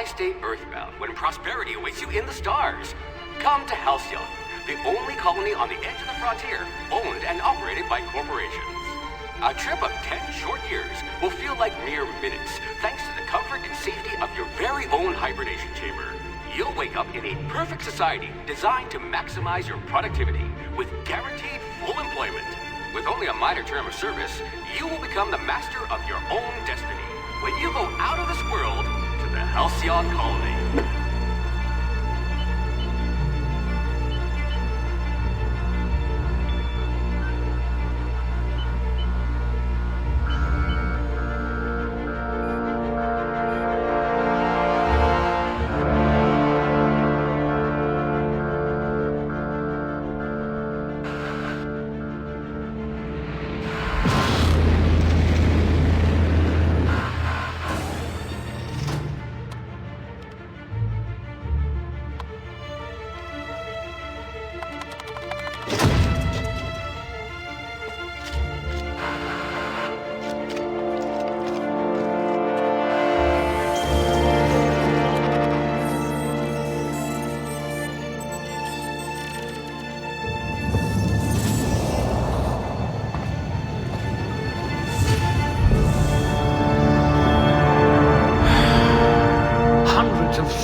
why stay earthbound when prosperity awaits you in the stars? Come to Halcyon, the only colony on the edge of the frontier, owned and operated by corporations. A trip of 10 short years will feel like mere minutes, thanks to the comfort and safety of your very own hibernation chamber. You'll wake up in a perfect society designed to maximize your productivity with guaranteed full employment. With only a minor term of service, you will become the master of your own destiny when you go out of this world to the Halcyon Colony.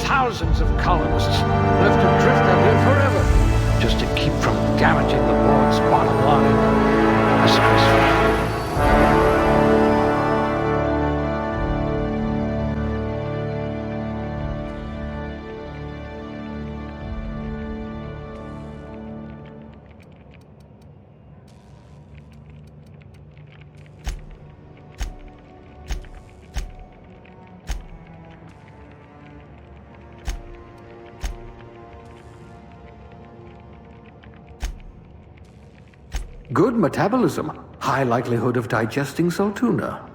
Thousands of colonists left to drift out here forever, just to keep from damaging the board's bottom line. Disgraceful. Good metabolism, high likelihood of digesting Saltuna.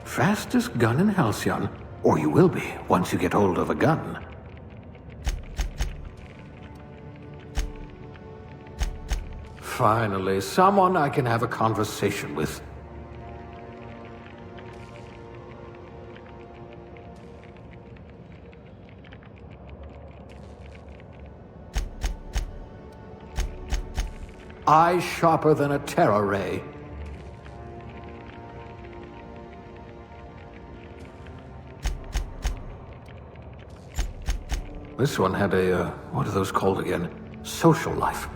Fastest gun in Halcyon, or you will be once you get hold of a gun. Finally, someone I can have a conversation with. Eyes sharper than a Terra ray. This one had a, what are those called again? Social life.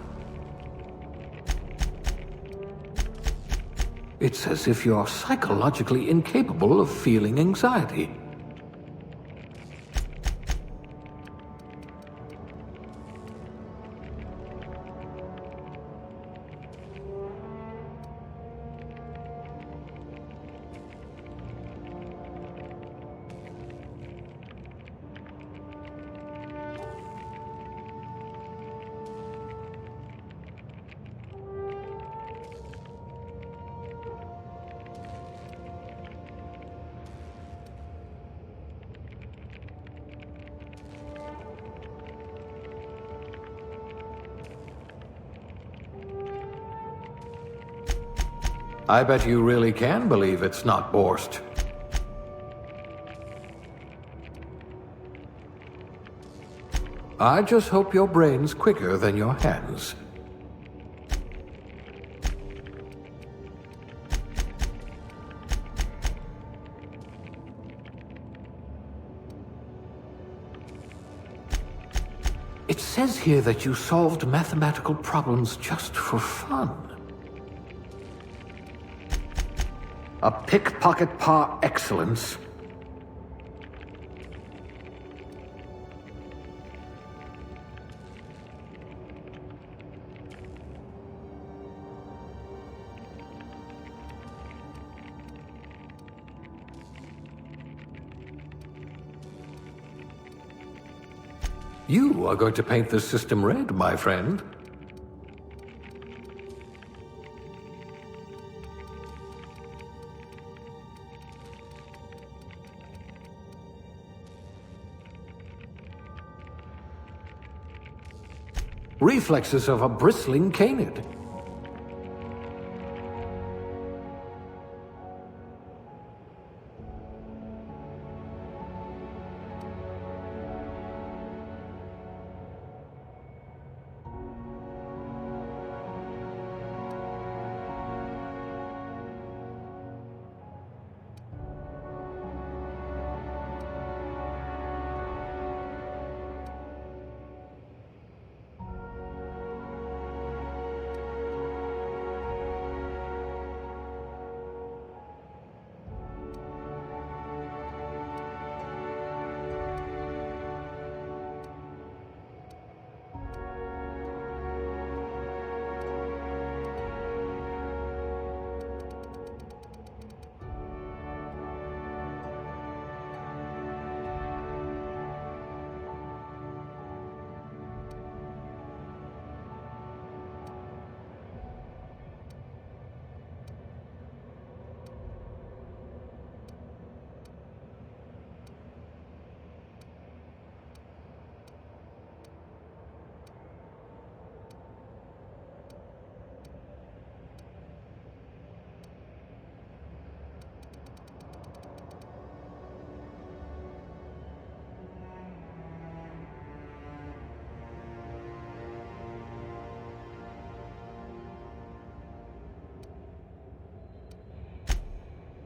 It's as if you're psychologically incapable of feeling anxiety. I bet you really can believe it's not Borst. I just hope your brain's quicker than your hands. It says here that you solved mathematical problems just for fun. A pickpocket par excellence. You are going to paint this system red, my friend. Reflexes of a bristling canid.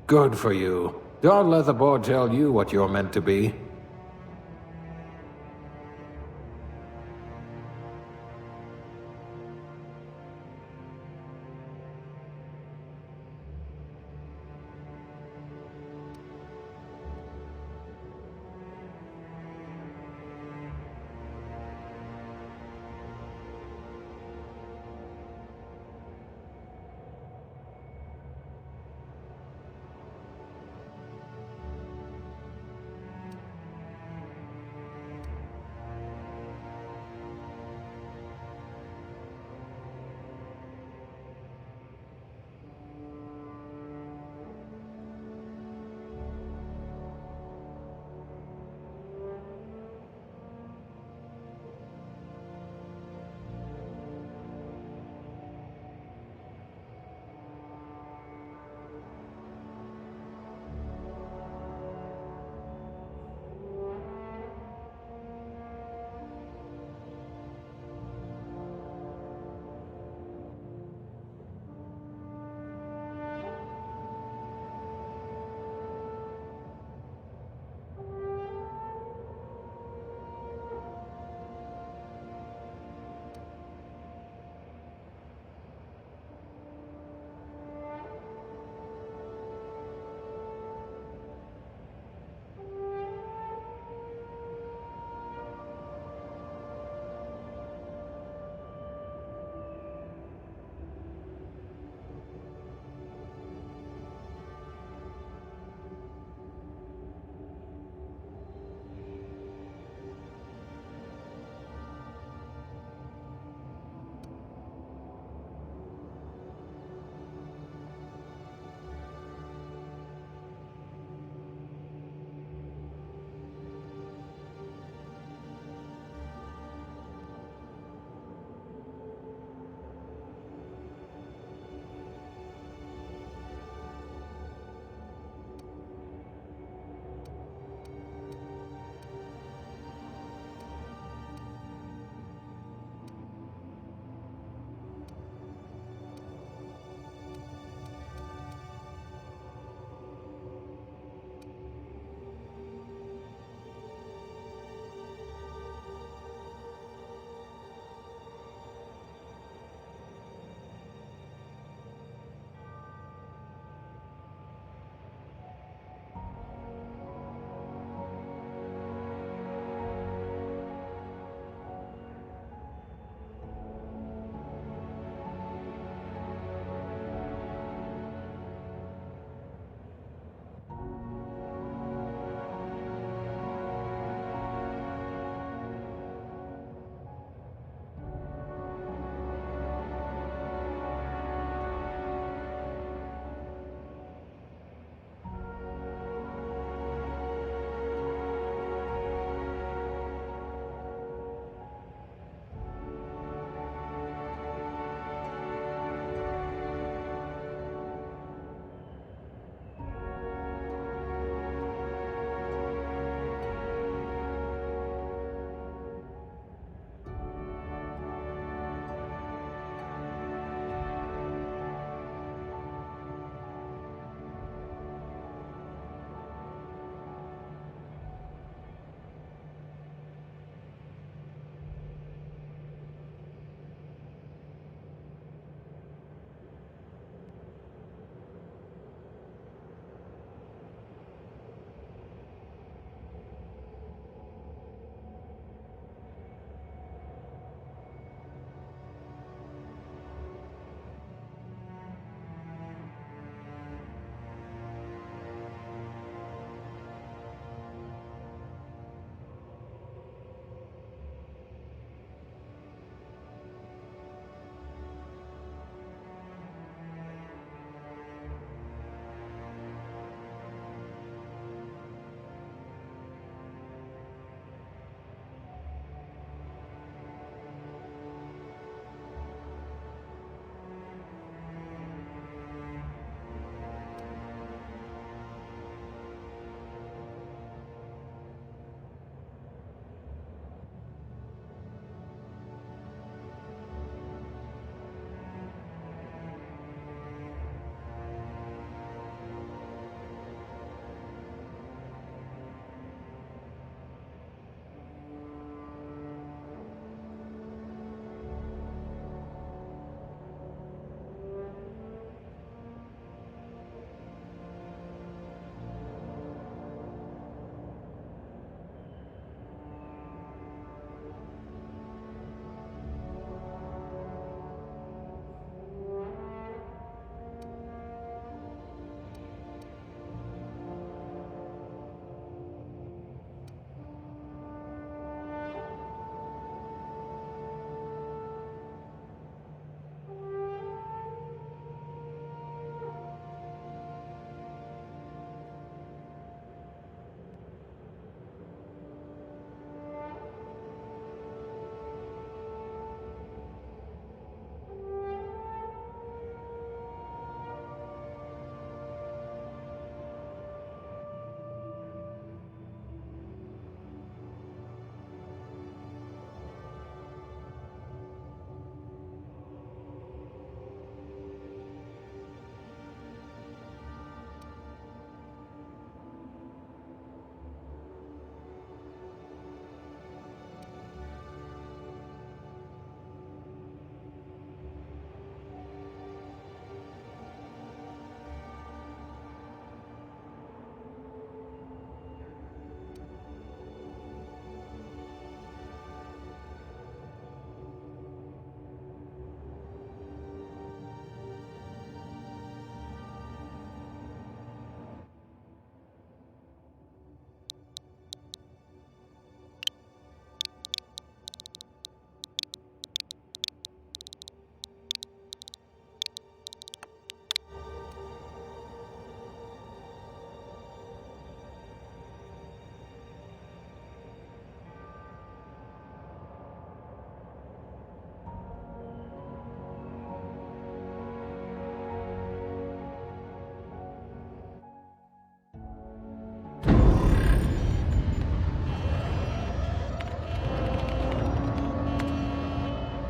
Good for you. Don't let the board tell you what you're meant to be.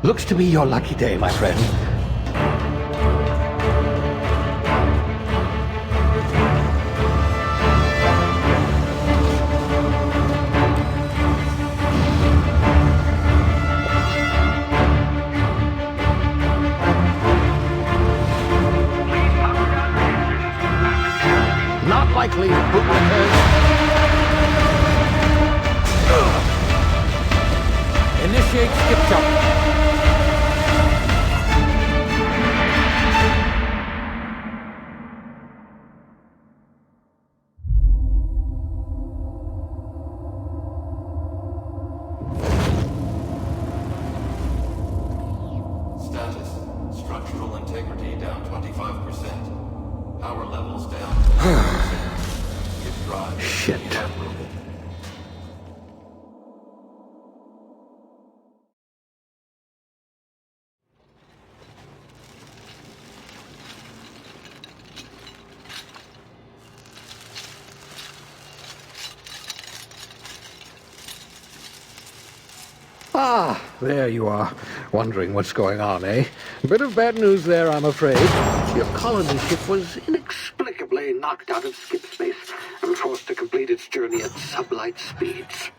Looks to be your lucky day, my friend. Not likely, bootlickers. Initiate skip jump. Status. Structural integrity down 25%. Power levels down 10%. Your drive is Shit. evaporated. Ah, there you are. Wondering what's going on, eh? Bit of bad news there, I'm afraid. Your colony ship was inexplicably knocked out of skip space and forced to complete its journey at sublight speeds.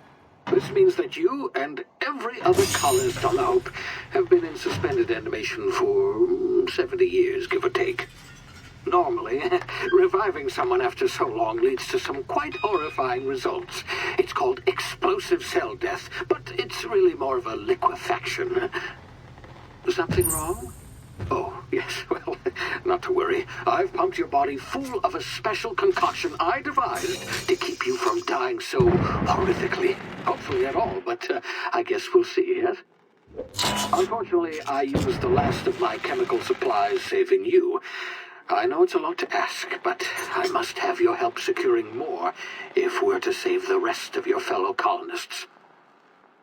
This means that you and every other colonist on the Hope have been in suspended animation for 70 years, give or take. Normally, reviving someone after so long leads to some quite horrifying results. It's called explosive cell death, but it's really more of a liquefaction. Something wrong? Oh, yes, well, not to worry. I've pumped your body full of a special concoction I devised to keep you from dying so horrifically. Hopefully at all, but I guess we'll see, yes? Unfortunately, I used the last of my chemical supplies saving you. I know it's a lot to ask, but I must have your help securing more if we're to save the rest of your fellow colonists.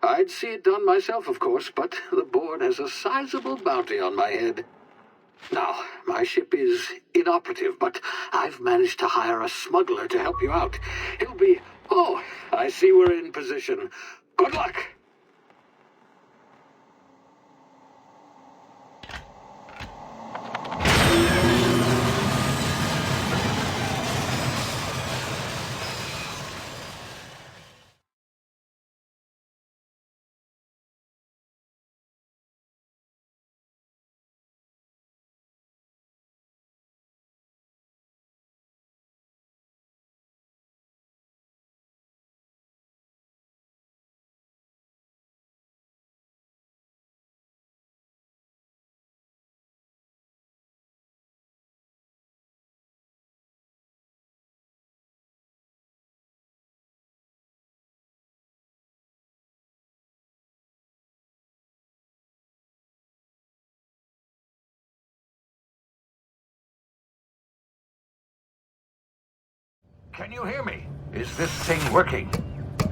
I'd see it done myself, of course, but the board has a sizable bounty on my head. Now, my ship is inoperative, but I've managed to hire a smuggler to help you out. He'll be... Oh, I see we're in position. Good luck! Can you hear me? Is this thing working?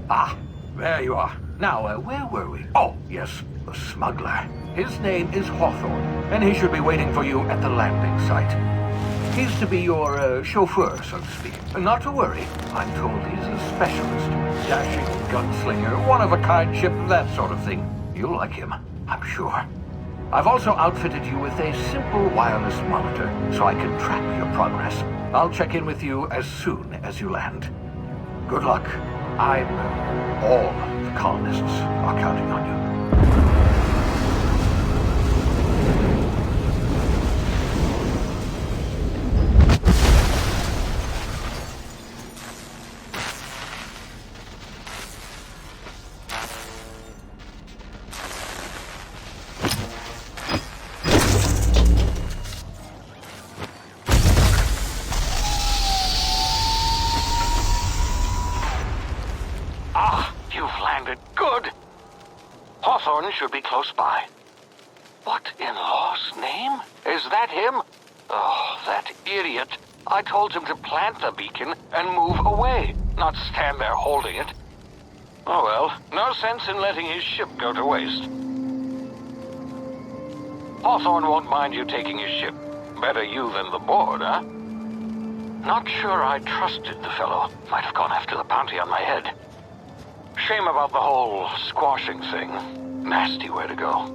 Ah, there you are. Now, where were we? Oh, yes, the smuggler. His name is Hawthorne, and he should be waiting for you at the landing site. He's to be your chauffeur, so to speak. Not to worry. I'm told he's a specialist. Dashing gunslinger, one-of-a-kind ship, that sort of thing. You'll like him, I'm sure. I've also outfitted you with a simple wireless monitor, so I can track your progress. I'll check in with you as soon as you land. Good luck. All the colonists are counting on you. Hawthorne should be close by. What in law's name? Is that him? Oh, that idiot. I told him to plant the beacon and move away, not stand there holding it. Oh well, no sense in letting his ship go to waste. Hawthorne won't mind you taking his ship. Better you than the board, huh? Not sure I trusted the fellow. Might have gone after the bounty on my head. Shame about the whole squashing thing. Nasty way to go.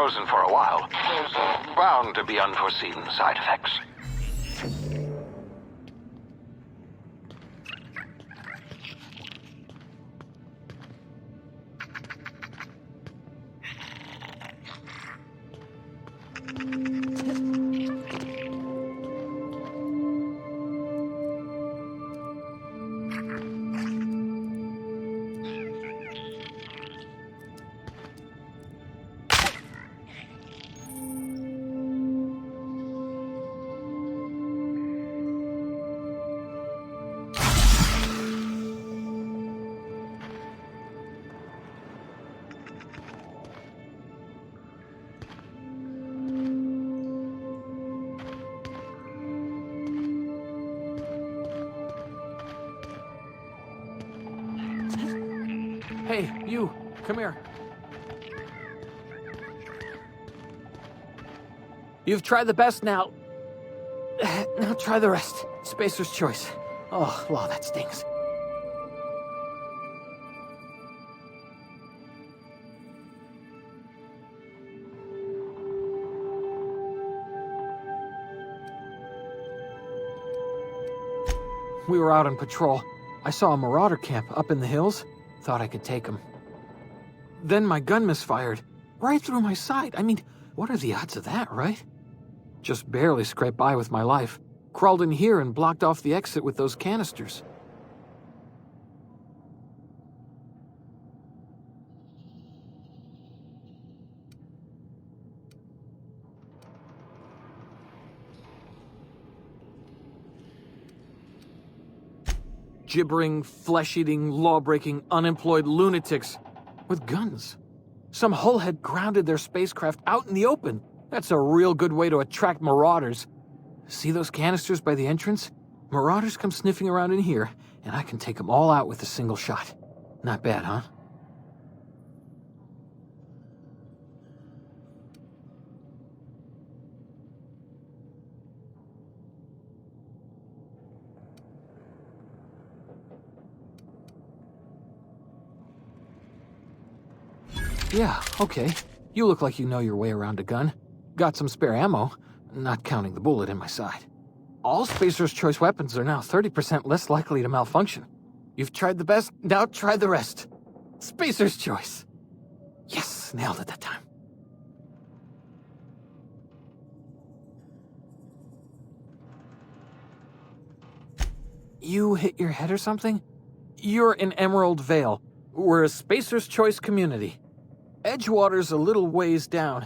frozen for a while. There's bound to be unforeseen side effects. Hey, you, come here. You've tried the best now. Now try the rest. Spacer's choice. Oh, wow, that stings. We were out on patrol. I saw a marauder camp up in the hills. Thought I could take him. Then my gun misfired. Right through my side. I mean, what are the odds of that, right? Just barely scraped by with my life. Crawled in here and blocked off the exit with those canisters. Gibbering, flesh-eating, law-breaking, unemployed lunatics with guns. Some hullhead grounded their spacecraft out in the open. That's a real good way to attract marauders. See those canisters by the entrance? Marauders come sniffing around in here, and I can take them all out with a single shot. Not bad, huh? Yeah, okay. You look like you know your way around a gun. Got some spare ammo, not counting the bullet in my side. All Spacer's Choice weapons are now 30% less likely to malfunction. You've tried the best, now try the rest. Spacer's Choice. Yes, nailed it that time. You hit your head or something? You're in Emerald Vale. We're a Spacer's Choice community. Edgewater's a little ways down.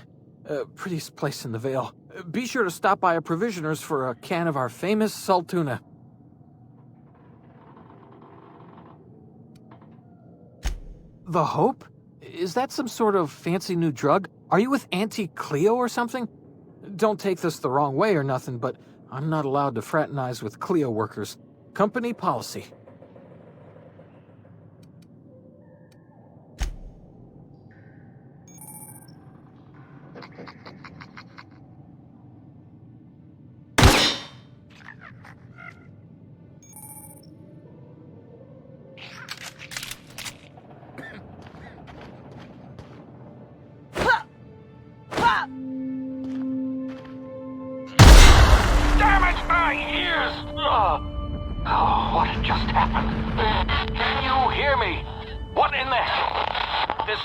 Prettiest place in the Vale. Be sure to stop by a provisioner's for a can of our famous salt tuna. The Hope? Is that some sort of fancy new drug? Are you with Auntie Cleo or something? Don't take this the wrong way or nothing, but I'm not allowed to fraternize with Cleo workers. Company policy. Oh, what just happened? Can you hear me? What in the hell? This...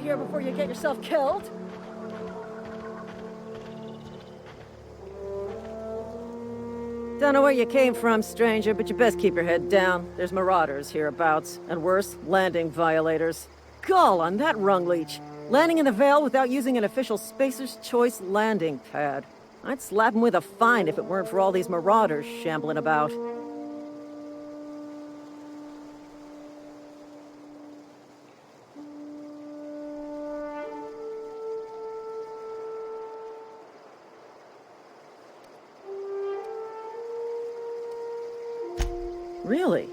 here before you get yourself killed. Don't know where you came from, stranger, but you best keep your head down. There's marauders hereabouts, and worse, landing violators. Gall on that rung leech. Landing in the Vale without using an official Spacer's Choice landing pad. I'd slap him with a fine if it weren't for all these marauders shambling about. Really?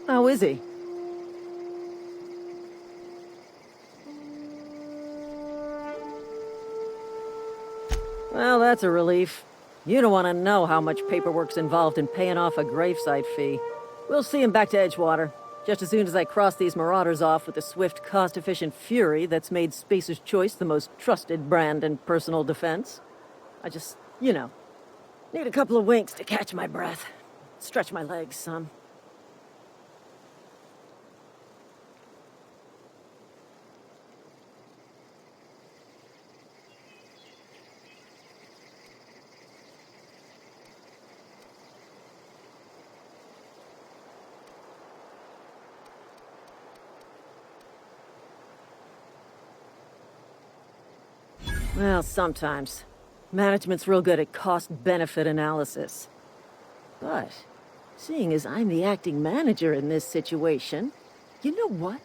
How is he? Well, that's a relief. You don't want to know how much paperwork's involved in paying off a gravesite fee. We'll see him back to Edgewater, just as soon as I cross these marauders off with the swift, cost-efficient fury that's made Spacer's Choice the most trusted brand in personal defense. I just, need a couple of winks to catch my breath. Stretch my legs some. Well, sometimes. Management's real good at cost-benefit analysis. But, seeing as I'm the acting manager in this situation, you know what?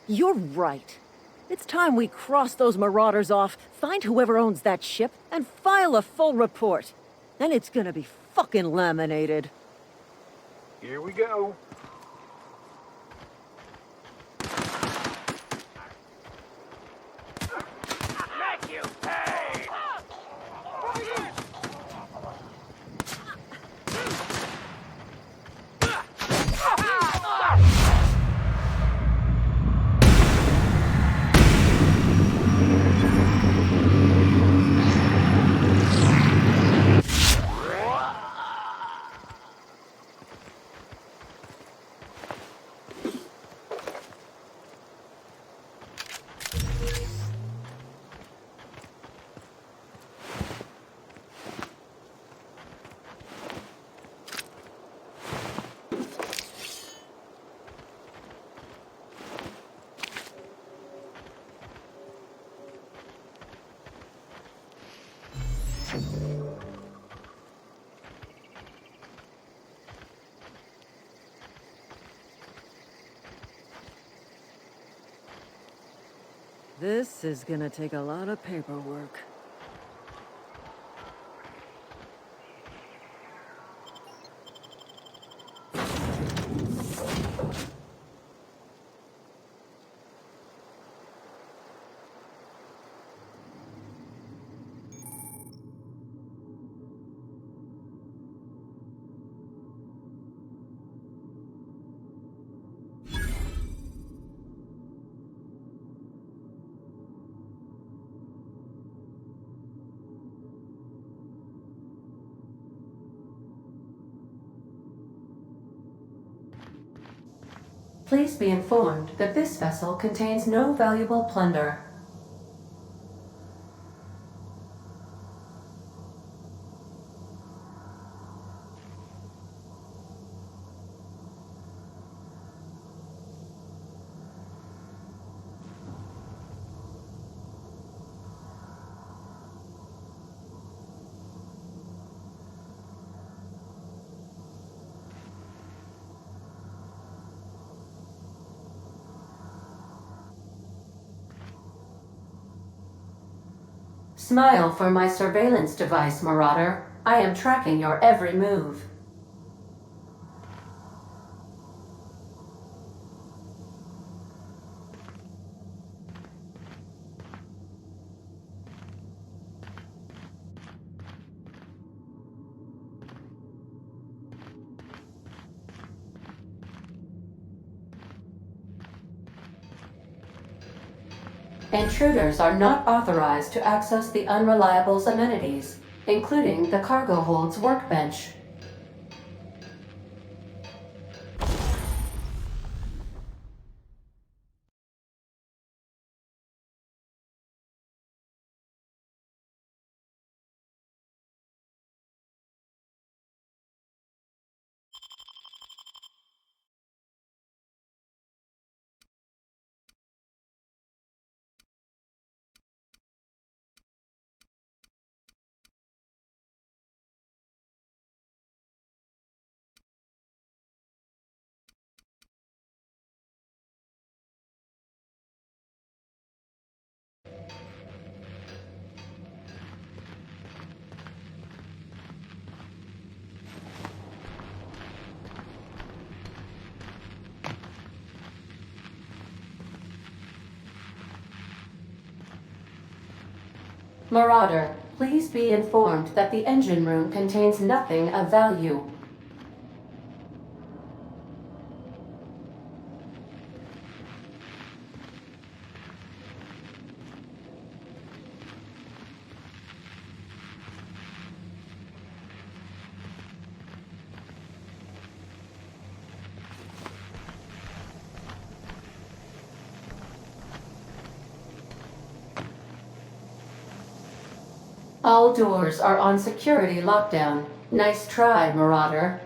You're right. It's time we cross those marauders off, find whoever owns that ship, and file a full report. Then it's gonna be fucking laminated. Here we go. This is gonna take a lot of paperwork. Please be informed that this vessel contains no valuable plunder. Smile for my surveillance device, Marauder. I am tracking your every move. Intruders are not authorized to access the Unreliable's amenities, including the cargo hold's workbench. Marauder, please be informed that the engine room contains nothing of value. All doors are on security lockdown. Nice try, Marauder.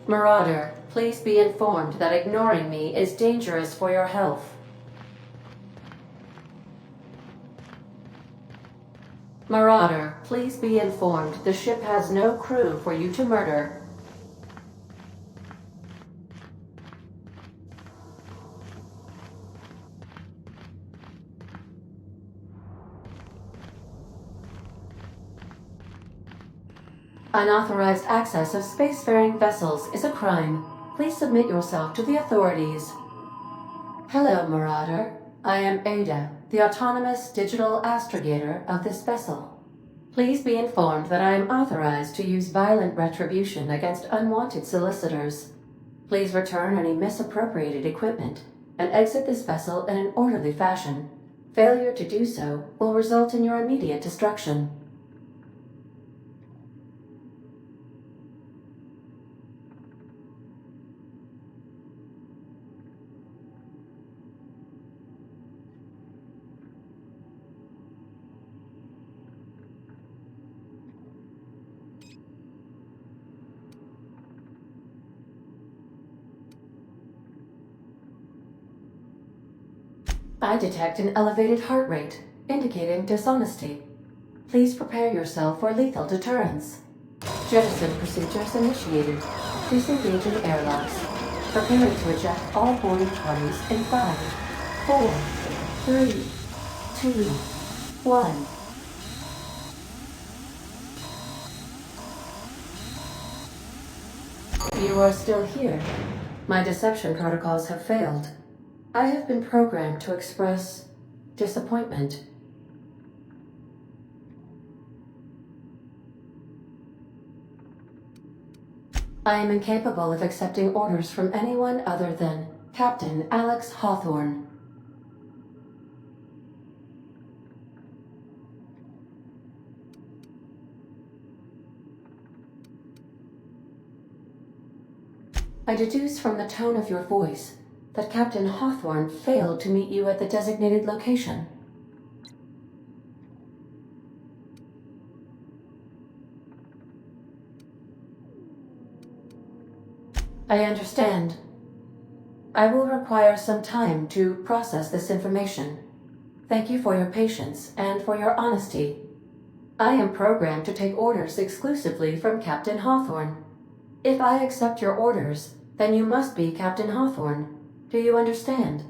Marauder, please be informed that ignoring me is dangerous for your health. Marauder, please be informed the ship has no crew for you to murder. Unauthorized access of spacefaring vessels is a crime. Please submit yourself to the authorities. Hello, Marauder. I am Ada, the autonomous digital astrogator of this vessel. Please be informed that I am authorized to use violent retribution against unwanted solicitors. Please return any misappropriated equipment and exit this vessel in an orderly fashion. Failure to do so will result in your immediate destruction. I detect an elevated heart rate, indicating dishonesty. Please prepare yourself for lethal deterrence. Jettison procedures initiated. Disengage in airlocks. Preparing to eject all boarding parties in 5, 4, 3, 2, 1. You are still here. My deception protocols have failed. I have been programmed to express disappointment. I am incapable of accepting orders from anyone other than Captain Alex Hawthorne. I deduce from the tone of your voice that Captain Hawthorne failed to meet you at the designated location. I understand. I will require some time to process this information. Thank you for your patience and for your honesty. I am programmed to take orders exclusively from Captain Hawthorne. If I accept your orders, then you must be Captain Hawthorne. Do you understand?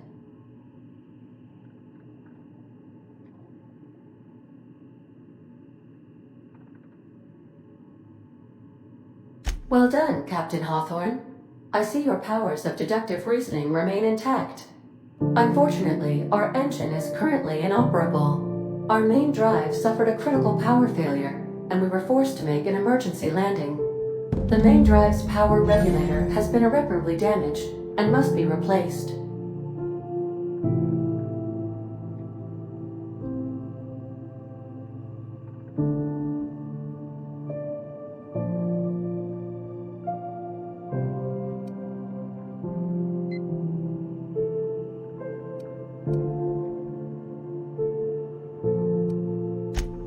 Well done, Captain Hawthorne. I see your powers of deductive reasoning remain intact. Unfortunately, our engine is currently inoperable. Our main drive suffered a critical power failure, and we were forced to make an emergency landing. The main drive's power regulator has been irreparably damaged and must be replaced.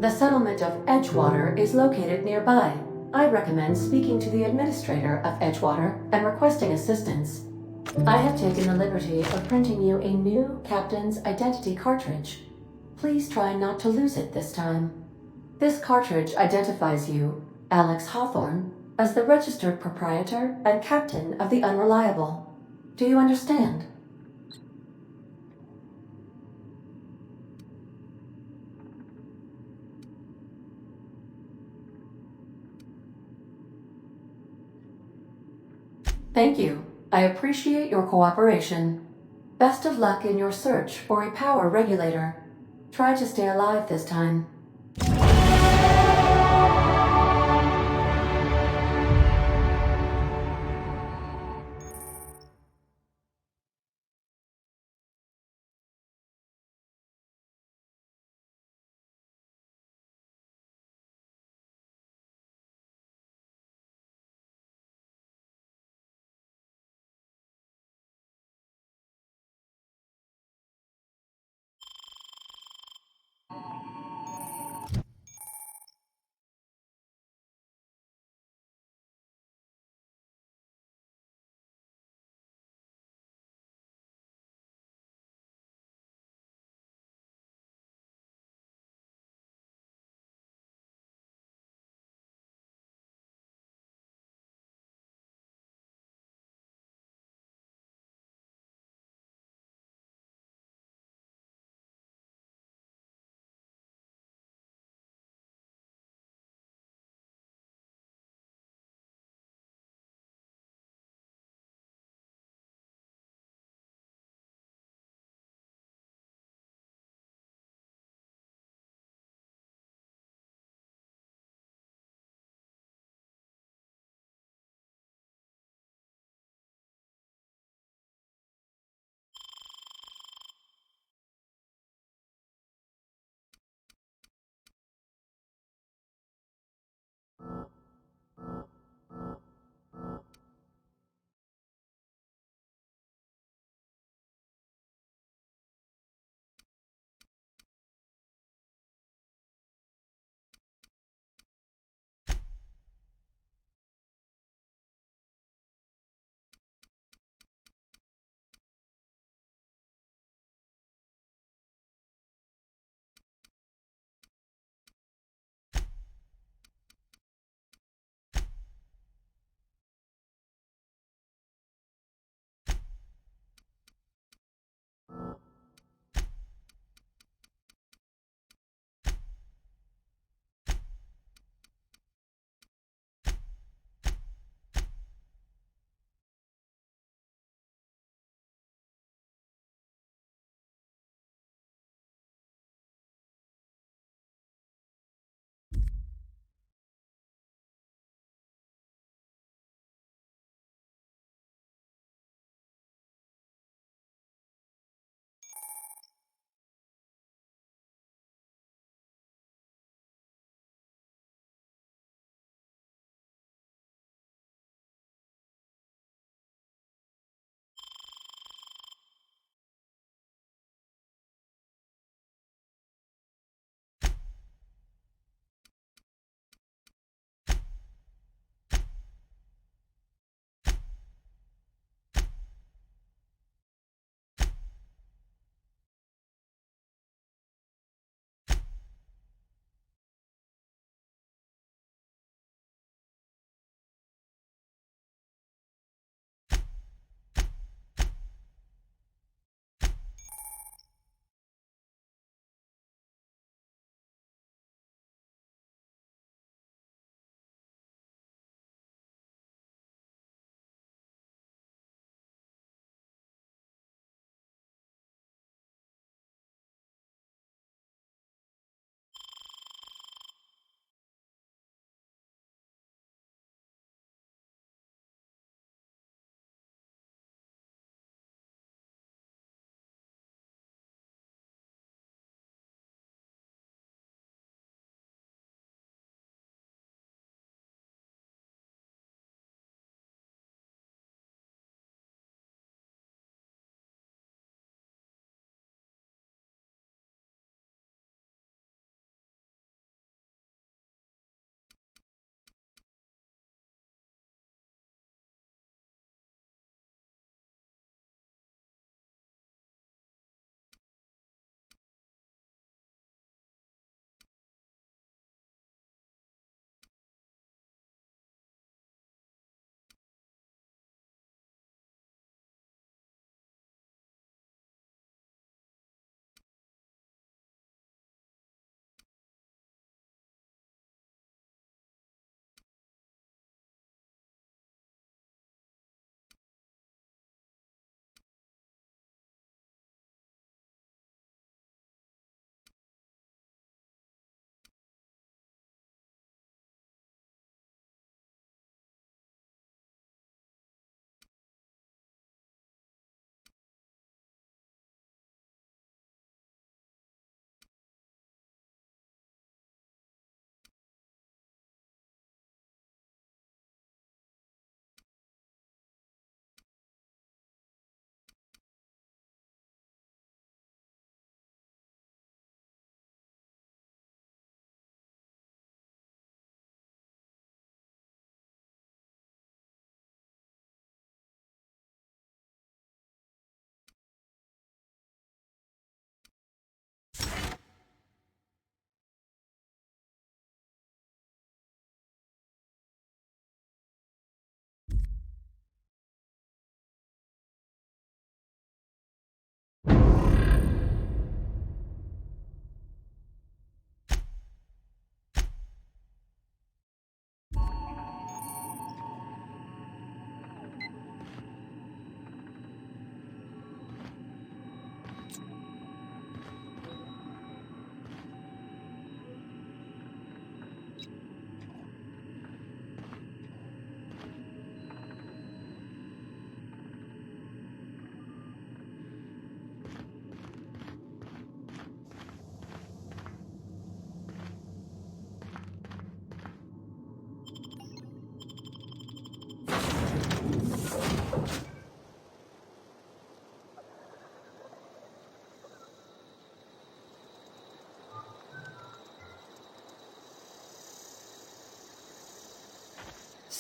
The settlement of Edgewater is located nearby. I recommend speaking to the administrator of Edgewater and requesting assistance. I have taken the liberty of printing you a new captain's identity cartridge. Please try not to lose it this time. This cartridge identifies you, Alex Hawthorne, as the registered proprietor and captain of the Unreliable. Do you understand? Thank you. I appreciate your cooperation. Best of luck in your search for a power regulator. Try to stay alive this time.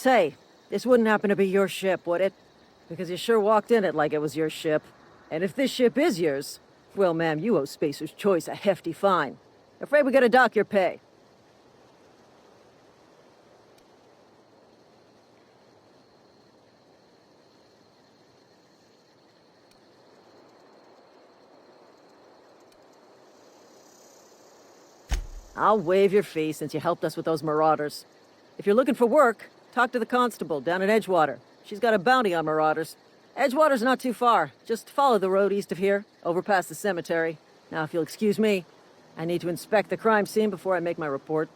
Say, this wouldn't happen to be your ship, would it? Because you sure walked in it like it was your ship. And if this ship is yours, well, ma'am, you owe Spacer's Choice a hefty fine. Afraid we gotta dock your pay. I'll waive your fee since you helped us with those marauders. If you're looking for work, talk to the constable down at Edgewater. She's got a bounty on marauders. Edgewater's not too far. Just follow the road east of here, over past the cemetery. Now, if you'll excuse me, I need to inspect the crime scene before I make my report.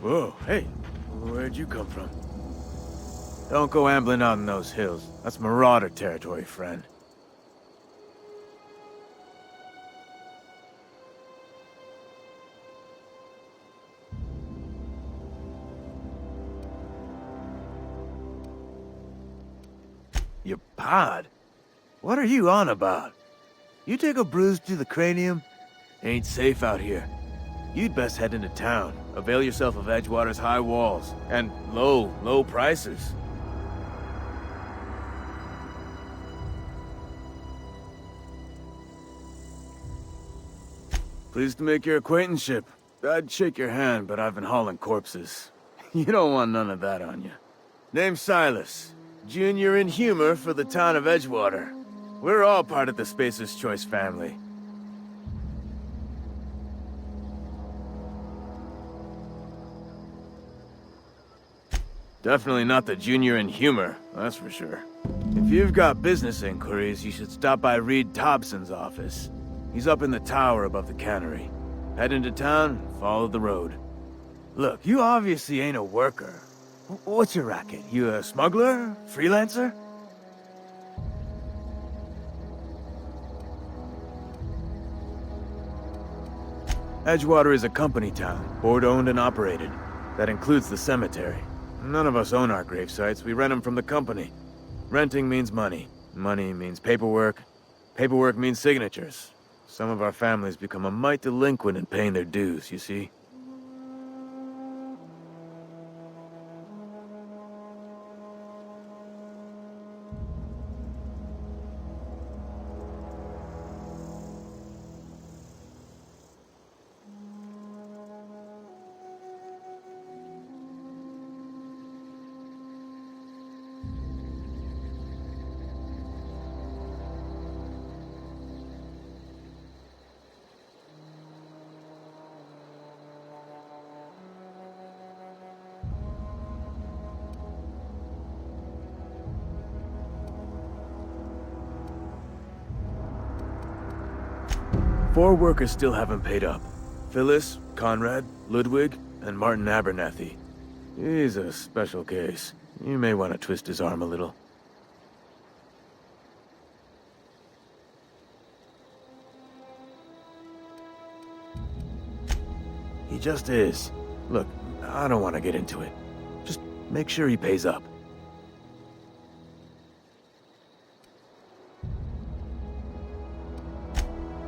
Whoa, hey, where'd you come from? Don't go ambling out in those hills. That's marauder territory, friend. Your pod? What are you on about? You take a bruise to the cranium? Ain't safe out here. You'd best head into town. Avail yourself of Edgewater's high walls and low prices. Pleased to make your acquaintanceship. I'd shake your hand, but I've been hauling corpses. You don't want none of that on you. Name's Silas. Junior in humor for the town of Edgewater. We're all part of the Spacer's Choice family. Definitely not the junior in humor, that's for sure. If you've got business inquiries, you should stop by Reed Thompson's office. He's up in the tower above the cannery. Head into town, follow the road. Look, you obviously ain't a worker. What's your racket? You a smuggler? Freelancer? Edgewater is a company town, board-owned and operated. That includes the cemetery. None of us own our gravesites, we rent them from the company. Renting means money. Money means paperwork. Paperwork means signatures. Some of our families become a mite delinquent in paying their dues, you see? Four workers still haven't paid up. Phyllis, Conrad, Ludwig, and Martin Abernathy. He's a special case. You may want to twist his arm a little. He just is. Look, I don't want to get into it. Just make sure he pays up.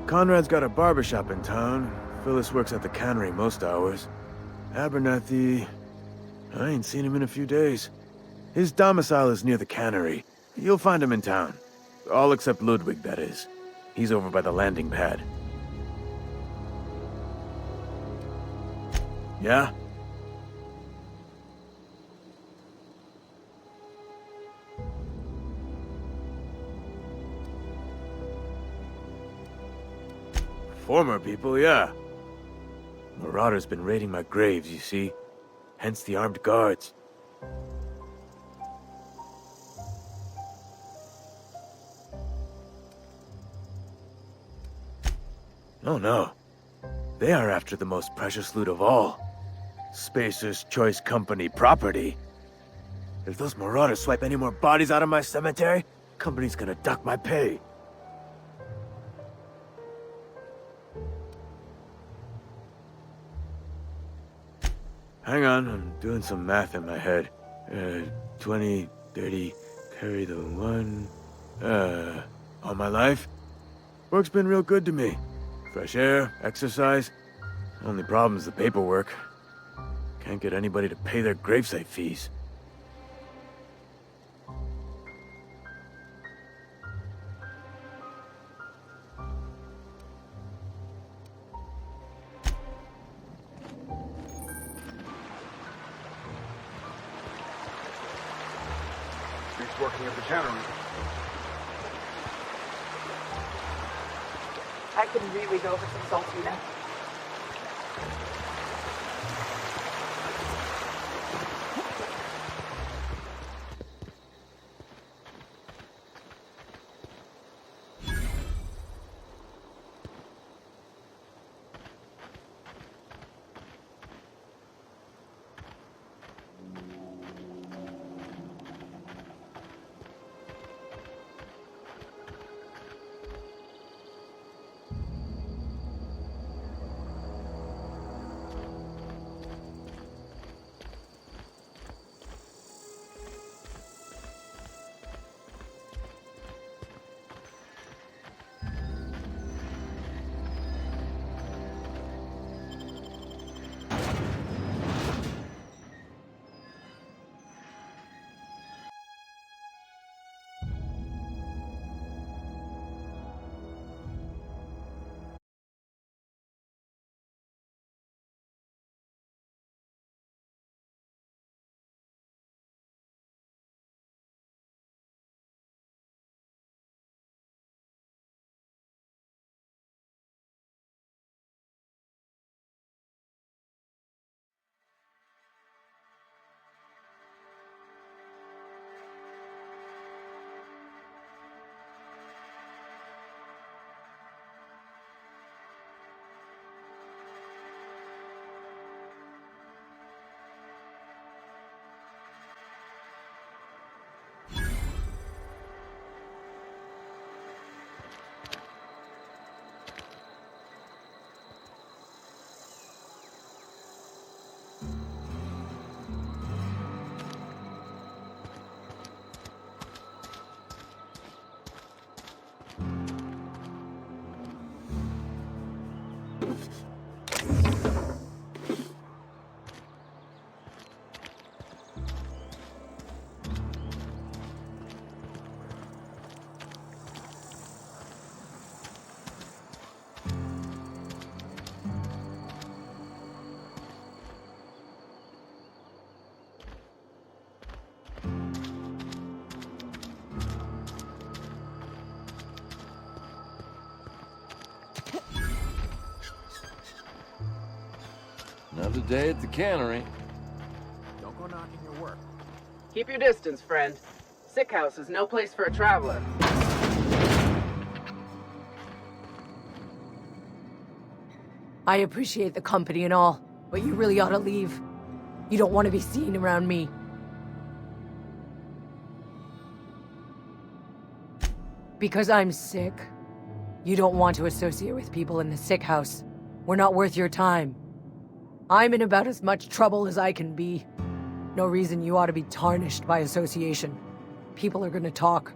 Conrad's got a barbershop in town. Phyllis works at the cannery most hours. Abernathy... I ain't seen him in a few days. His domicile is near the cannery. You'll find him in town. All except Ludwig, that is. He's over by the landing pad. Yeah? Former people, yeah. Marauders been raiding my graves, you see. Hence the armed guards. Oh no. They are after the most precious loot of all. Spacer's Choice Company property. If those marauders swipe any more bodies out of my cemetery, company's gonna duck my pay. Hang on, I'm doing some math in my head. 20, 30, carry the 1... all my life? Work's been real good to me. Fresh air, exercise. Only problem's the paperwork. Can't get anybody to pay their gravesite fees. He's working at the cannery. I could really go for some saltine. day at the cannery. Don't go knocking your work. Keep your distance, friend. Sick house is no place for a traveler. I appreciate the company and all, but you really ought to leave. You don't want to be seen around me. Because I'm sick. You don't want to associate with people in the sick house. We're not worth your time. I'm in about as much trouble as I can be. No reason you ought to be tarnished by association. People are gonna talk.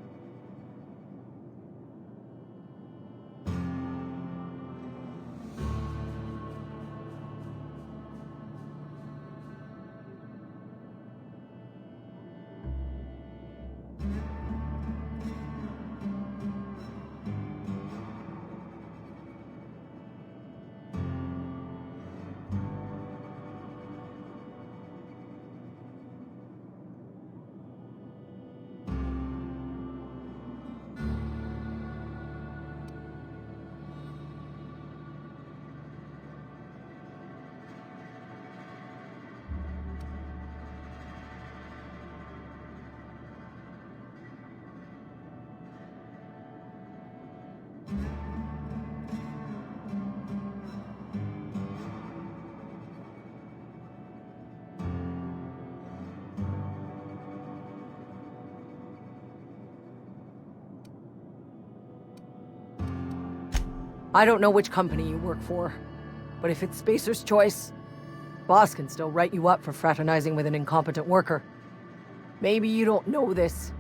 I don't know which company you work for, but if it's Spacer's choice, boss can still write you up for fraternizing with an incompetent worker. Maybe you don't know this,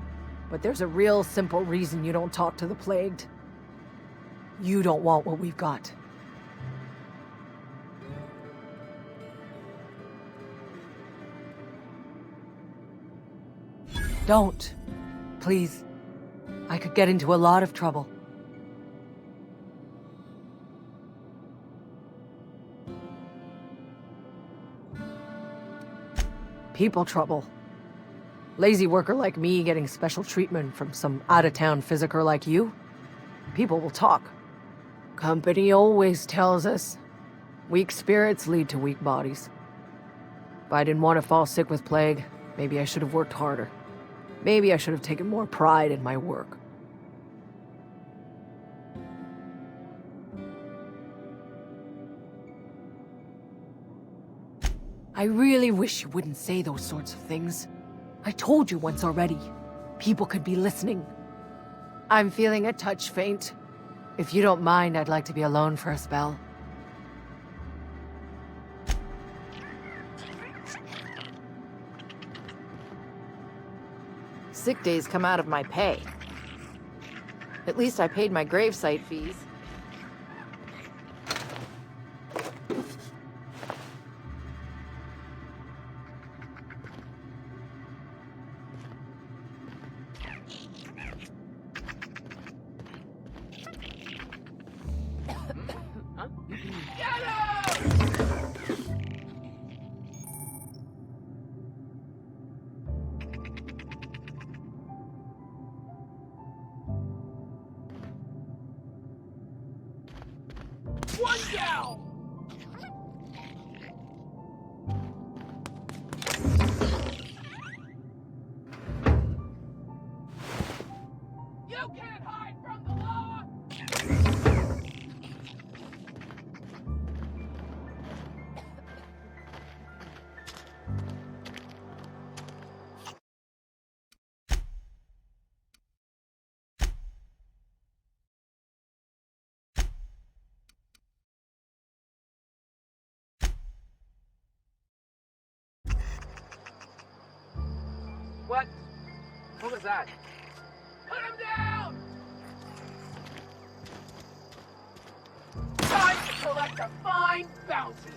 but there's a real simple reason you don't talk to the Plagued. You don't want what we've got. Don't. Please. I could get into a lot of trouble. People trouble. Lazy worker like me getting special treatment from some out-of-town physiker like you? People will talk. Company always tells us, weak spirits lead to weak bodies. If I didn't want to fall sick with plague, maybe I should have worked harder. Maybe I should have taken more pride in my work. I really wish you wouldn't say those sorts of things. I told you once already. People could be listening. I'm feeling a touch faint. If you don't mind, I'd like to be alone for a spell. Sick days come out of my pay. At least I paid my gravesite fees. One down! You can't hide from the law! What? What was that? Put him down! Time to collect a fine bounty!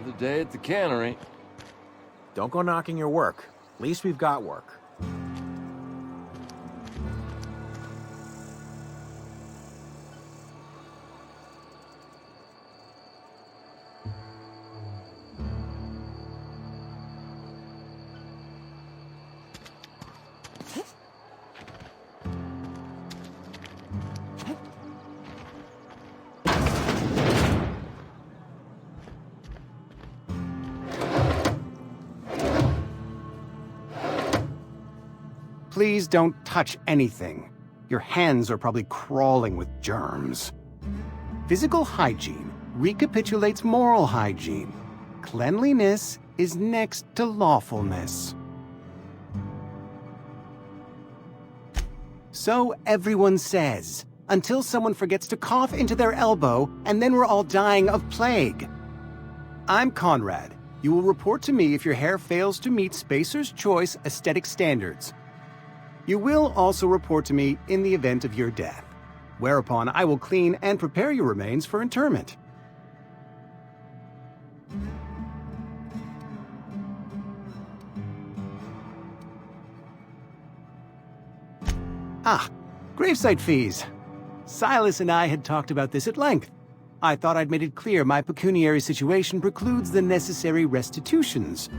Another day at the cannery. Don't go knocking your work. At least we've got work. Please don't touch anything. Your hands are probably crawling with germs. Physical hygiene recapitulates moral hygiene. Cleanliness is next to lawfulness. So everyone says, until someone forgets to cough into their elbow, and then we're all dying of plague. I'm Conrad. You will report to me if your hair fails to meet Spacer's Choice aesthetic standards. You will also report to me in the event of your death, whereupon I will clean and prepare your remains for interment. Ah, gravesite fees. Silas and I had talked about this at length. I thought I'd made it clear my pecuniary situation precludes the necessary restitutions.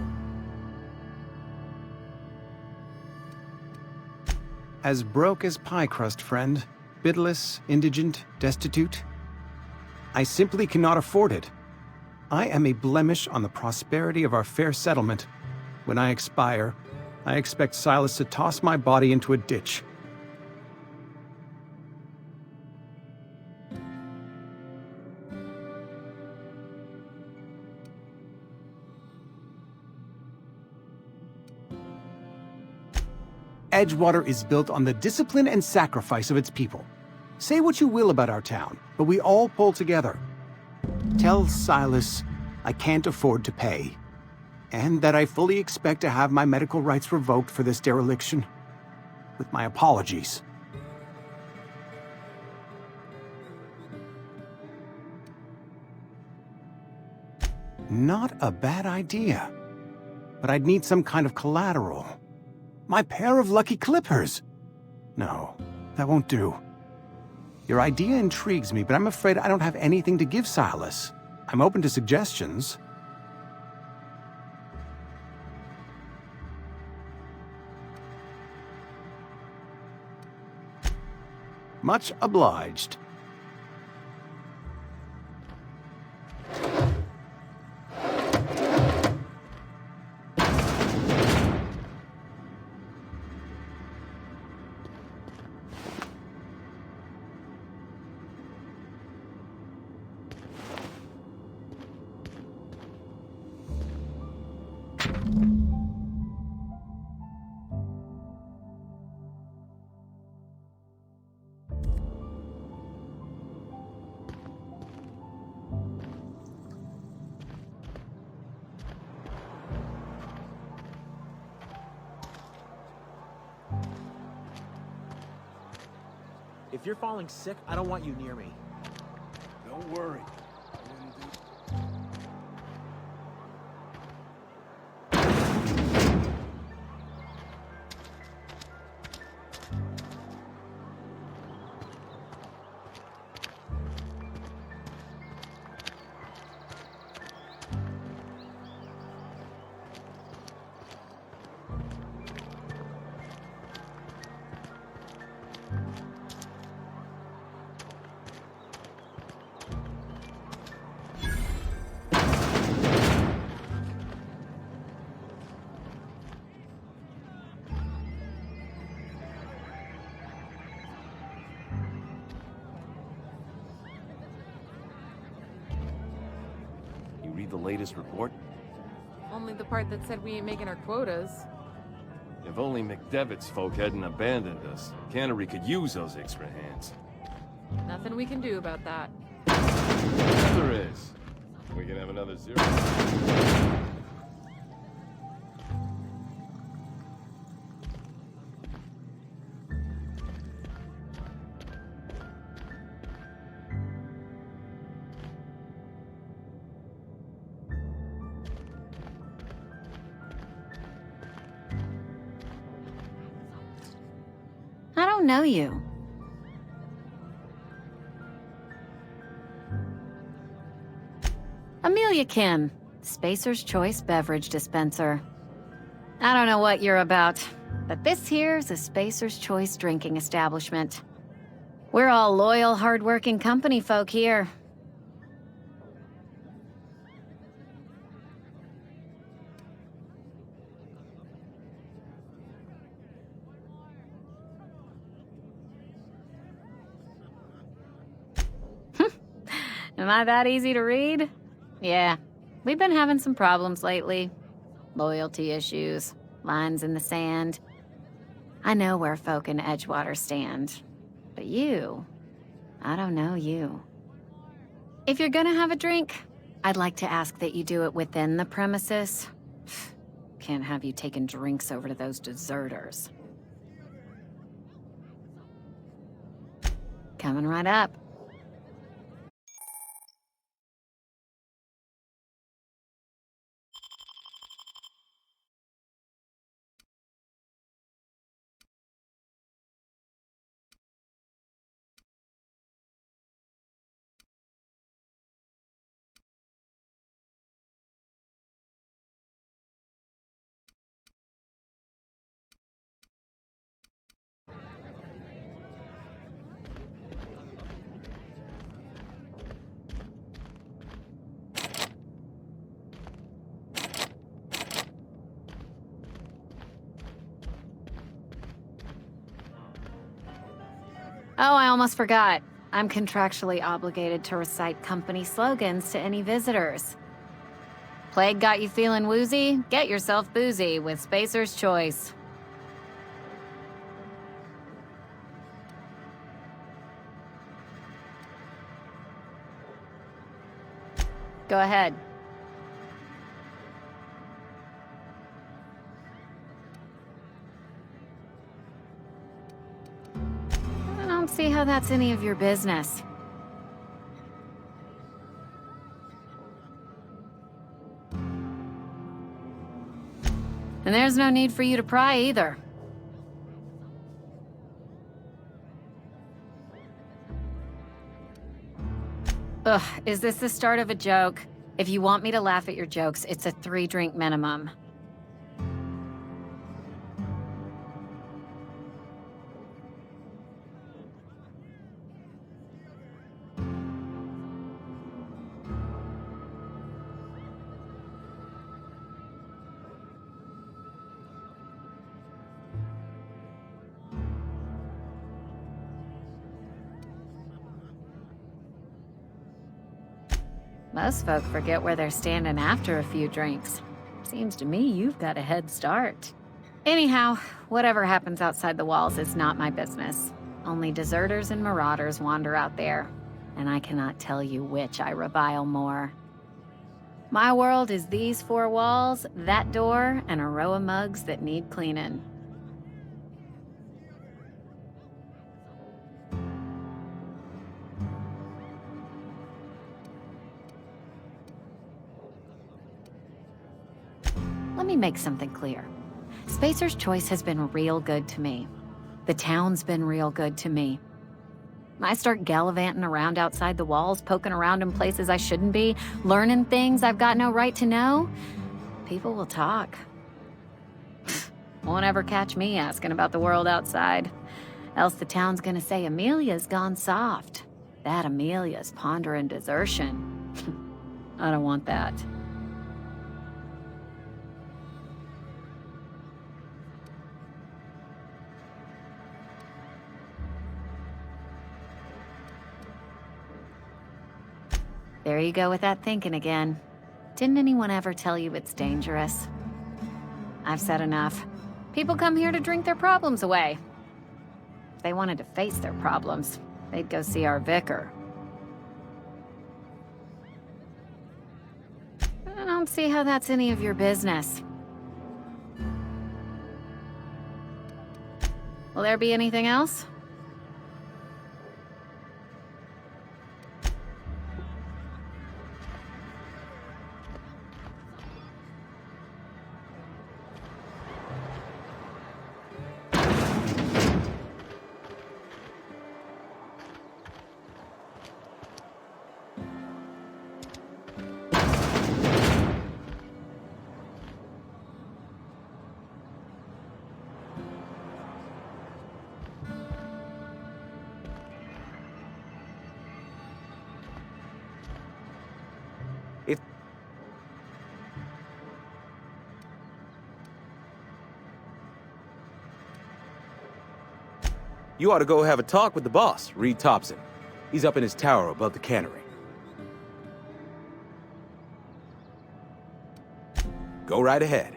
As broke as pie crust, friend. Bidless, indigent, destitute. I simply cannot afford it. I am a blemish on the prosperity of our fair settlement. When I expire, I expect Silas to toss my body into a ditch. Edgewater is built on the discipline and sacrifice of its people. Say what you will about our town, but we all pull together. Tell Silas I can't afford to pay, and that I fully expect to have my medical rights revoked for this dereliction. With my apologies. Not a bad idea, but I'd need some kind of collateral. My pair of lucky clippers! No, that won't do. Your idea intrigues me, but I'm afraid I don't have anything to give Silas. I'm open to suggestions. Much obliged. If you're falling sick, I don't want you near me. Don't worry. Read the latest report? Only the part that said we ain't making our quotas. If only McDevitt's folk hadn't abandoned us, Cannery could use those extra hands. Nothing we can do about that. Yes, there is. We can have another zero. don't know you. Amelia Kim, Spacer's Choice Beverage Dispenser. I don't know what you're about, but this here's a Spacer's Choice drinking establishment. We're all loyal, hard-working company folk here. Am I that easy to read? Yeah, we've been having some problems lately. Loyalty issues, lines in the sand. I know where folk in Edgewater stand. But you, I don't know you. If you're gonna have a drink, I'd like to ask that you do it within the premises. Can't have you taking drinks over to those deserters. Coming right up. Oh, I almost forgot. I'm contractually obligated to recite company slogans to any visitors. Plague got you feeling woozy? Get yourself boozy with Spacer's Choice. Go ahead. I don't see how that's any of your business. And there's no need for you to pry either. Ugh, is this the start of a joke? If you want me to laugh at your jokes, it's a 3-drink minimum. Most folk forget where they're standing after a few drinks. Seems to me you've got a head start. Anyhow, whatever happens outside the walls is not my business. Only deserters and marauders wander out there, and I cannot tell you which I revile more. My world is these 4 walls, that door, and a row of mugs that need cleaning. Let me make something clear. Spacer's Choice has been real good to me. The town's been real good to me. I start gallivanting around outside the walls, poking around in places I shouldn't be, learning things I've got no right to know. People will talk. Won't ever catch me asking about the world outside. Else the town's gonna say Amelia's gone soft. That Amelia's pondering desertion. I don't want that. There you go with that thinking again. Didn't anyone ever tell you it's dangerous? I've said enough. People come here to drink their problems away. If they wanted to face their problems, they'd go see our vicar. I don't see how that's any of your business. Will there be anything else? It... You ought to go have a talk with the boss, Reed Thompson. He's up in his tower above the cannery. Go right ahead.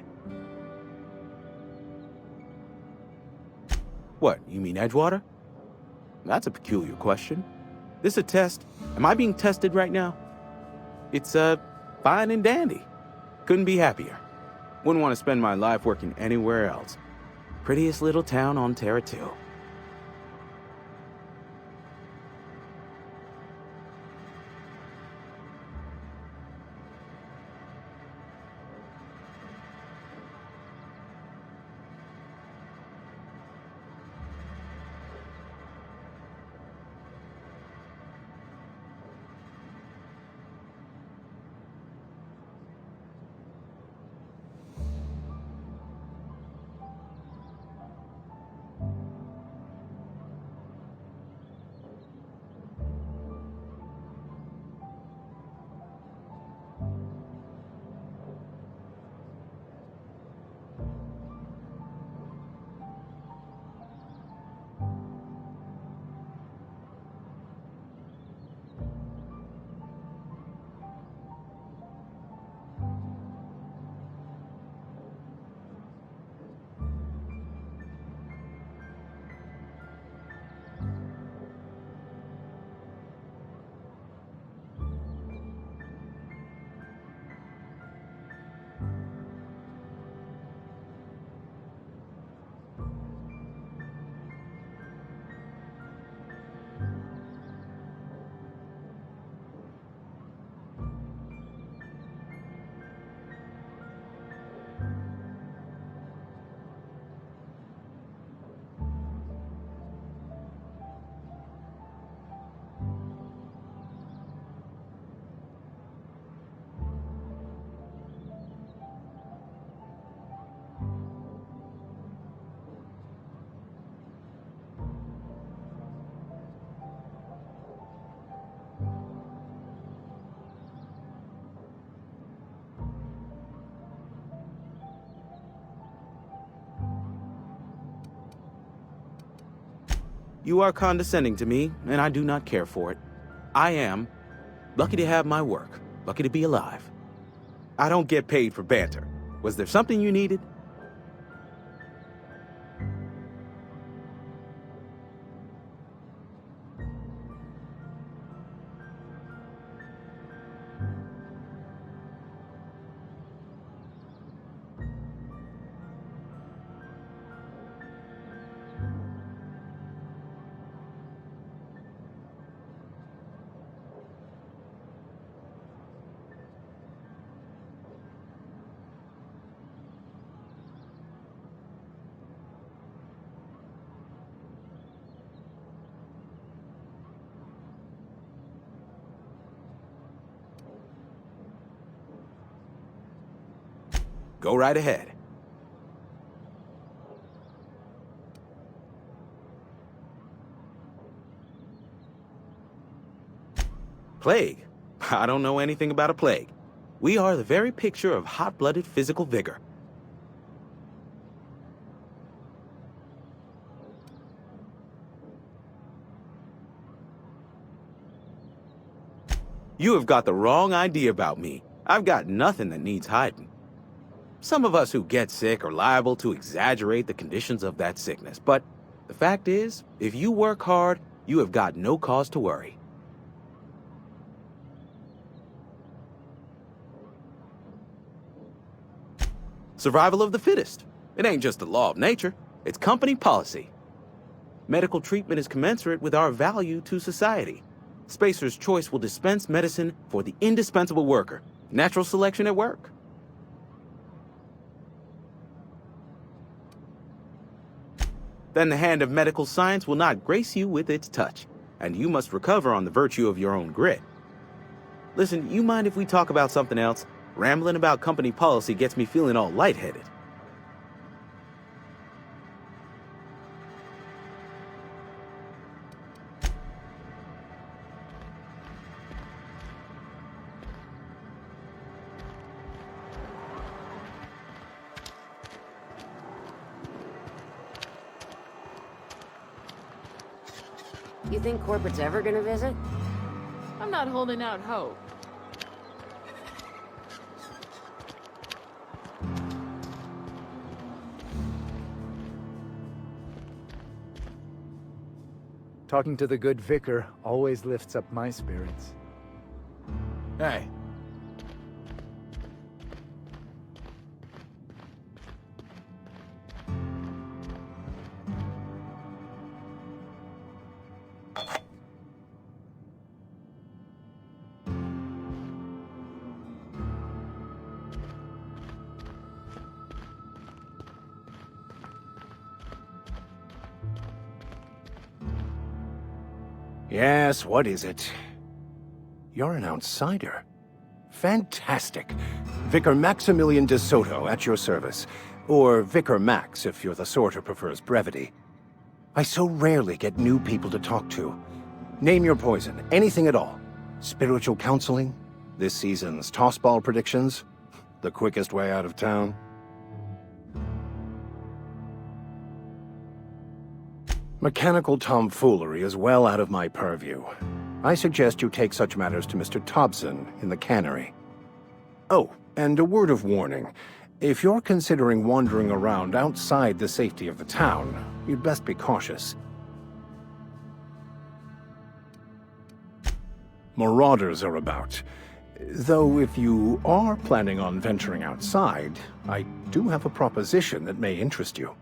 What, you mean Edgewater? That's a peculiar question. This a test? Am I being tested right now? It's, fine and dandy. Couldn't be happier. Wouldn't want to spend my life working anywhere else. Prettiest little town on Terra 2. You are condescending to me, and I do not care for it. I am lucky to have my work, lucky to be alive. I don't get paid for banter. Was there something you needed? Go right ahead. Plague? I don't know anything about a plague. We are the very picture of hot-blooded physical vigor. You have got the wrong idea about me. I've got nothing that needs hiding. Some of us who get sick are liable to exaggerate the conditions of that sickness, but the fact is, if you work hard, you have got no cause to worry. Survival of the fittest. It ain't just the law of nature, it's company policy. Medical treatment is commensurate with our value to society. Spacer's Choice will dispense medicine for the indispensable worker. Natural selection at work. Then the hand of medical science will not grace you with its touch, and you must recover on the virtue of your own grit. Listen, you mind if we talk about something else? Rambling about company policy gets me feeling all lightheaded. You think corporate's ever gonna visit? I'm not holding out hope. Talking to the good vicar always lifts up my spirits. Hey. Yes, what is it? You're an outsider. Fantastic. Vicar Maximilian de Soto at your service. Or Vicar Max, if you're the sort who prefers brevity. I so rarely get new people to talk to. Name your poison, anything at all. Spiritual counseling? This season's tossball predictions? The quickest way out of town? Mechanical tomfoolery is well out of my purview. I suggest you take such matters to Mr. Thompson in the cannery. Oh, and a word of warning. If you're considering wandering around outside the safety of the town, you'd best be cautious. Marauders are about. Though if you are planning on venturing outside, I do have a proposition that may interest you.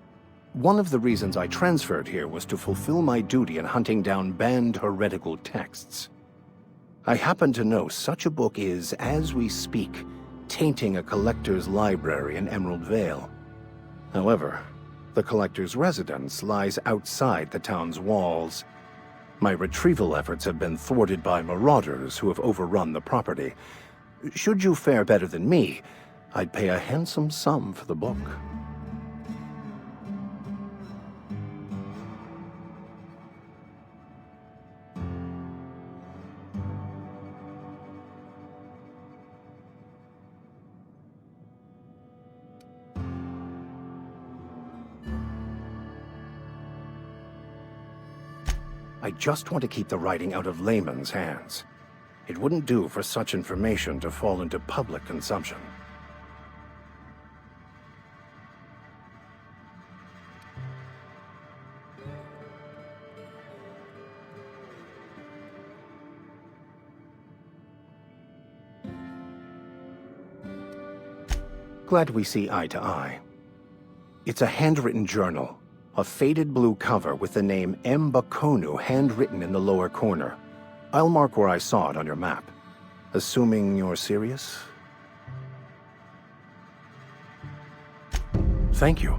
One of the reasons I transferred here was to fulfill my duty in hunting down banned heretical texts. I happen to know such a book is, as we speak, tainting a collector's library in Emerald Vale. However, the collector's residence lies outside the town's walls. My retrieval efforts have been thwarted by marauders who have overrun the property. Should you fare better than me, I'd pay a handsome sum for the book. I just want to keep the writing out of layman's hands. It wouldn't do for such information to fall into public consumption. Glad we see eye to eye. It's a handwritten journal. A faded blue cover with the name M'Bakono handwritten in the lower corner. I'll mark where I saw it on your map. Assuming you're serious? Thank you.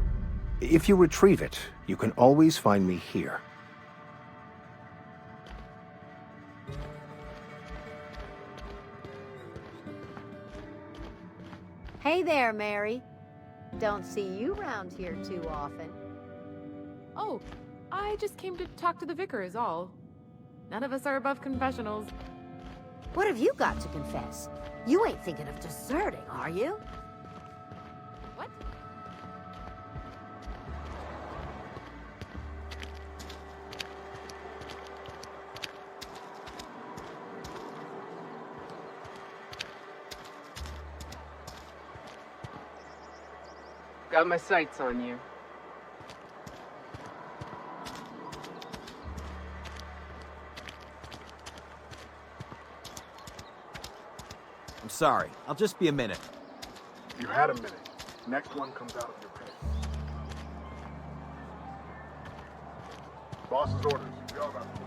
If you retrieve it, you can always find me here. Hey there, Mary. Don't see you round here too often. Oh, I just came to talk to the vicar is all. None of us are above confessionals. What have you got to confess? You ain't thinking of deserting, are you? What? Got my sights on you. I'm sorry. I'll just be a minute. You had a minute. Next one comes out of your pay. Boss's orders. We all got them.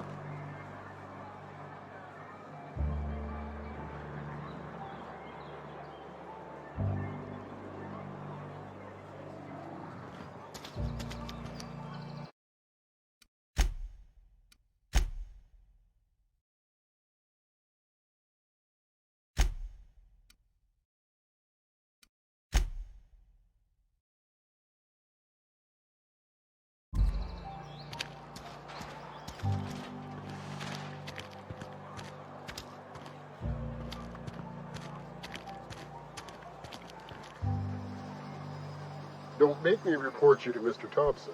Don't make me report you to Mr. Thompson.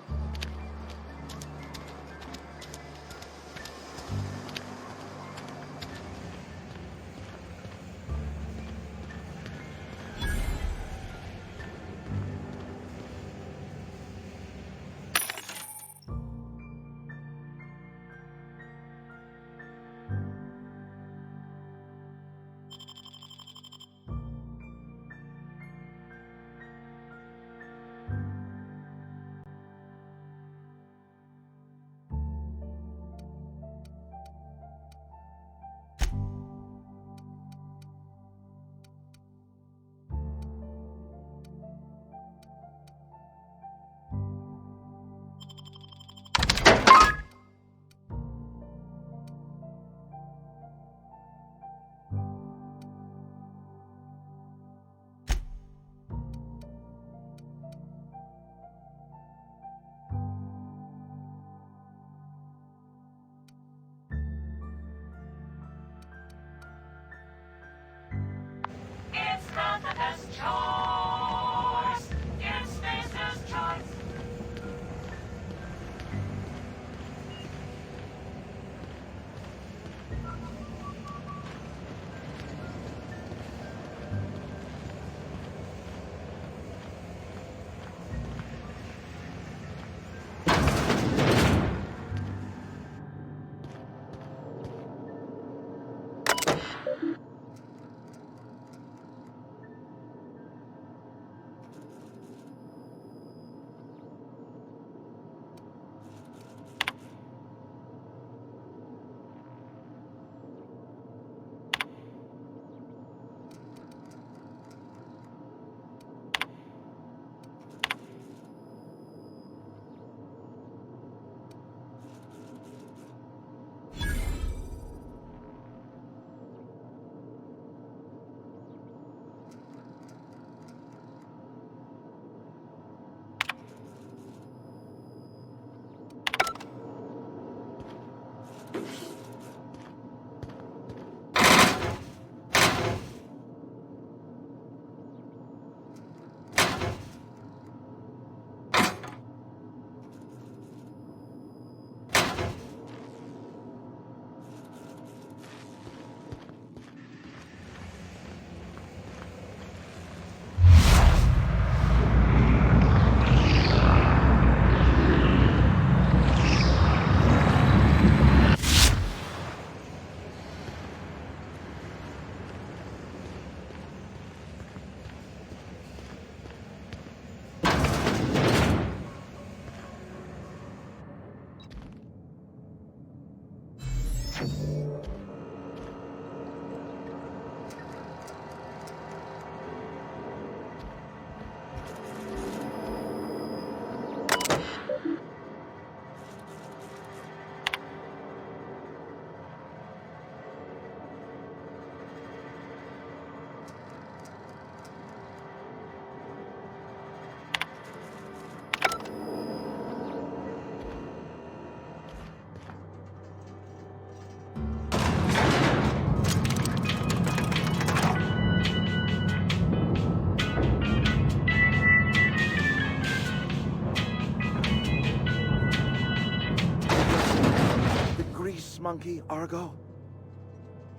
junkie, Argo?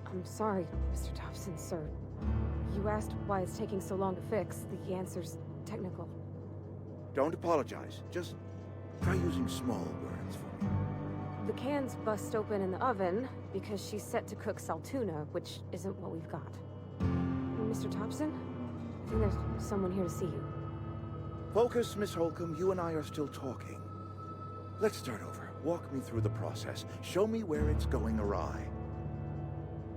I'm sorry, Mr. Thompson, sir. You asked why it's taking so long to fix. The answer's technical. Don't apologize. Just try using small words for me. The cans bust open in the oven because she's set to cook saltuna, which isn't what we've got. Mr. Thompson? I think there's someone here to see you. Focus, Miss Holcomb. You and I are still talking. Let's start over. Walk me through the process. Show me where it's going awry.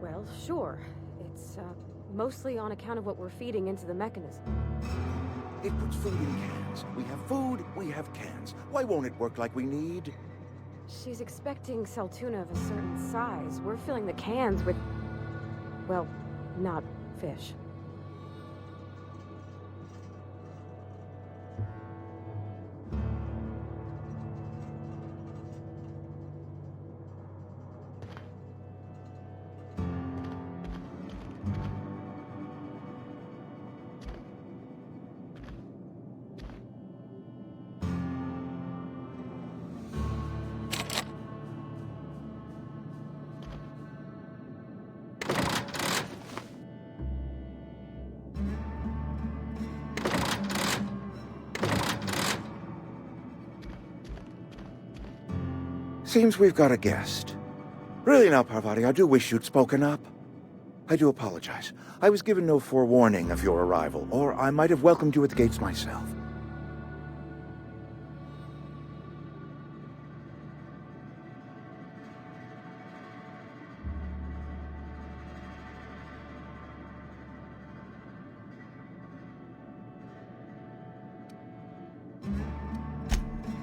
Well, sure. It's, mostly on account of what we're feeding into the mechanism. It puts food in cans. We have food, we have cans. Why won't it work like we need? She's expecting saltuna of a certain size. We're filling the cans with, well, not fish. Seems we've got a guest. Really now, Parvati, I do wish you'd spoken up. I do apologize. I was given no forewarning of your arrival, or I might have welcomed you at the gates myself.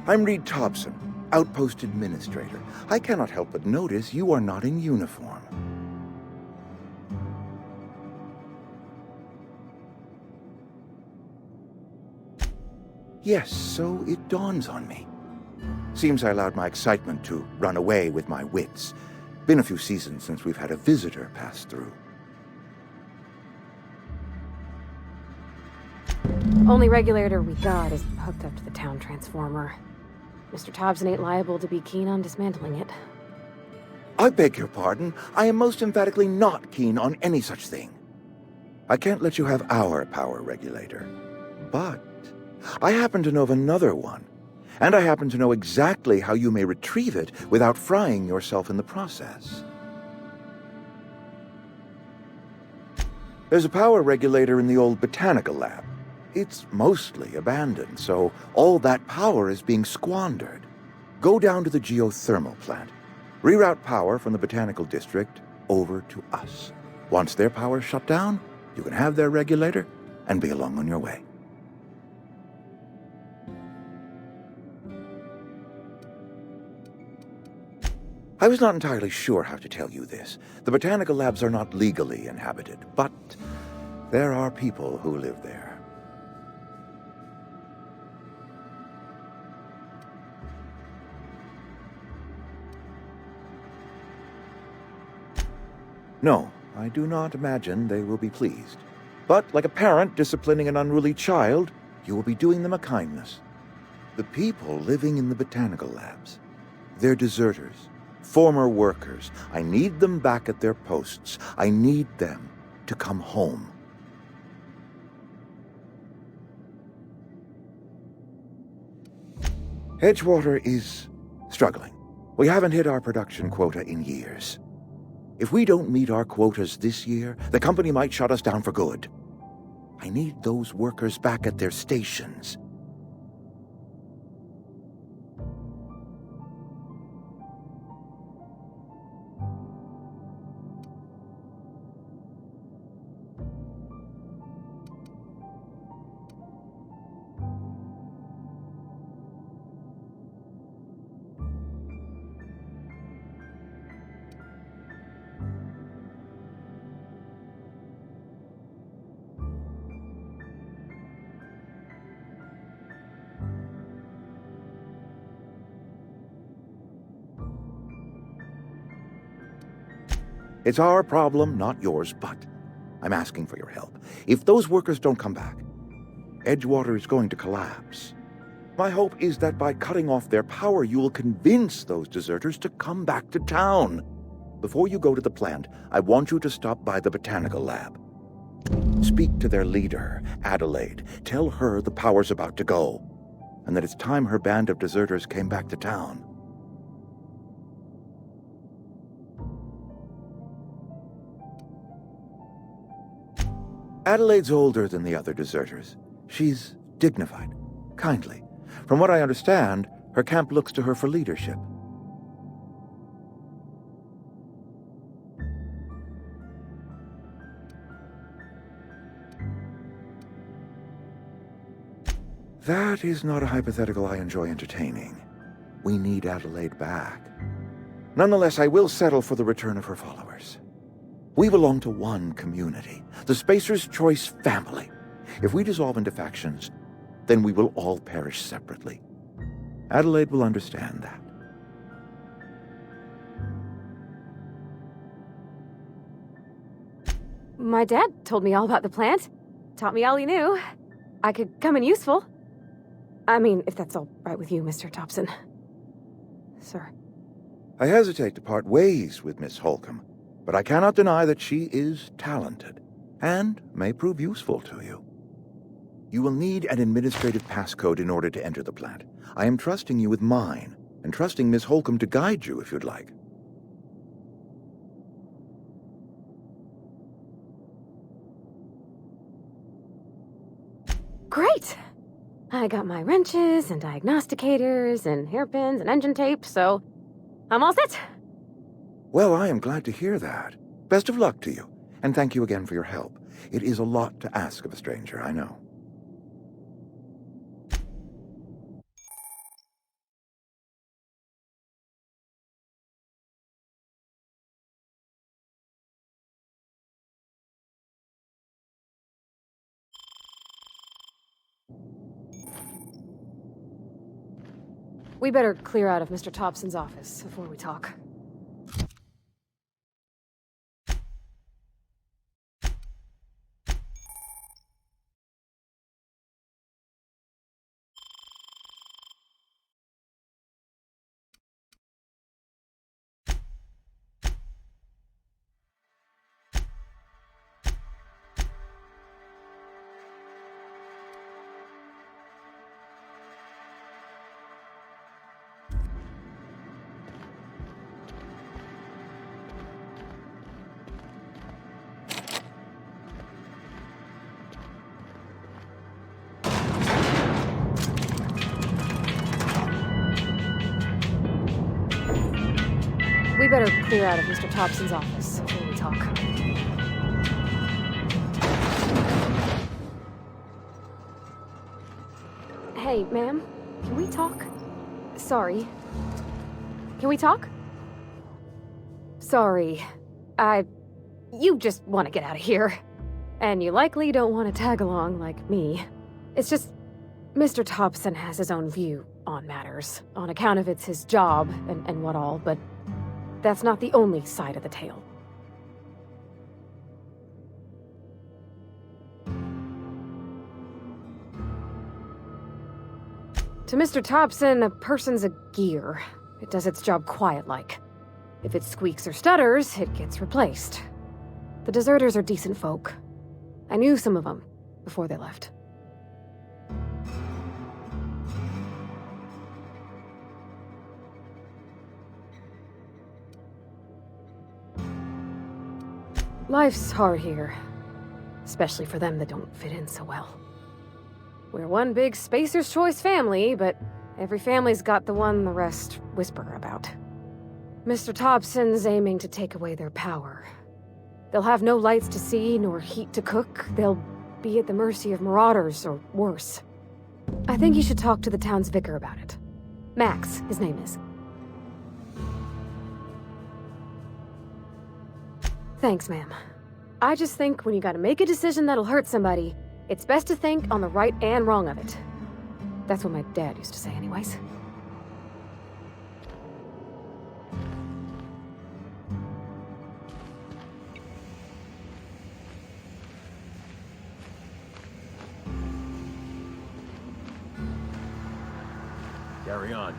I'm Reed Thompson, Outpost Administrator. I cannot help but notice you are not in uniform. Yes, so it dawns on me. Seems I allowed my excitement to run away with my wits. Been a few seasons since we've had a visitor pass through. Only regulator we got is hooked up to the town transformer. Mr. Thompson ain't liable to be keen on dismantling it. I beg your pardon. I am most emphatically not keen on any such thing. I can't let you have our power regulator. But I happen to know of another one. And I happen to know exactly how you may retrieve it without frying yourself in the process. There's a power regulator in the old botanical lab. It's mostly abandoned, so all that power is being squandered. Go down to the geothermal plant. Reroute power from the botanical district over to us. Once their power's shut down, you can have their regulator and be along on your way. I was not entirely sure how to tell you this. The botanical labs are not legally inhabited, but there are people who live there. No, I do not imagine they will be pleased. But like a parent disciplining an unruly child, you will be doing them a kindness. The people living in the botanical labs, they're deserters, former workers. I need them back at their posts. I need them to come home. Edgewater is struggling. We haven't hit our production quota in years. If we don't meet our quotas this year, the company might shut us down for good. I need those workers back at their stations. It's our problem, not yours, but I'm asking for your help. If those workers don't come back, Edgewater is going to collapse. My hope is that by cutting off their power, you will convince those deserters to come back to town. Before you go to the plant, I want you to stop by the botanical lab. Speak to their leader, Adelaide. Tell her the power's about to go, and that it's time her band of deserters came back to town. Adelaide's older than the other deserters. She's dignified, kindly. From what I understand, her camp looks to her for leadership. That is not a hypothetical I enjoy entertaining. We need Adelaide back. Nonetheless, I will settle for the return of her followers. We belong to one community, the Spacer's Choice family. If we dissolve into factions, then we will all perish separately. Adelaide will understand that. My dad told me all about the plant. Taught me all he knew. I could come in useful. I mean, if that's all right with you, Mr. Thompson. Sir. I hesitate to part ways with Miss Holcomb, but I cannot deny that she is talented, and may prove useful to you. You will need an administrative passcode in order to enter the plant. I am trusting you with mine, and trusting Miss Holcomb to guide you if you'd like. Great! I got my wrenches and diagnosticators and hairpins and engine tape, so I'm all set. Well, I am glad to hear that. Best of luck to you, and thank you again for your help. It is a lot to ask of a stranger, I know. We better clear out of Mr. Thompson's office before we talk. We better clear out of Mr. Thompson's office before we talk. Hey, ma'am, can we talk? Sorry. Can we talk? Sorry. You just want to get out of here. And you likely don't want to tag along like me. It's just, Mr. Thompson has his own view on matters, on account of it's his job and what all, but that's not the only side of the tale. To Mr. Thompson, a person's a gear. It does its job quiet-like. If it squeaks or stutters, it gets replaced. The deserters are decent folk. I knew some of them before they left. Life's hard here, especially for them that don't fit in so well. We're one big Spacer's Choice family, but every family's got the one the rest whisper about. Mr. Thompson's aiming to take away their power. They'll have no lights to see, nor heat to cook. They'll be at the mercy of marauders, or worse. I think you should talk to the town's vicar about it. Max, his name is. Thanks, ma'am. I just think when you gotta make a decision that'll hurt somebody, it's best to think on the right and wrong of it. That's what my dad used to say anyways. Carry on.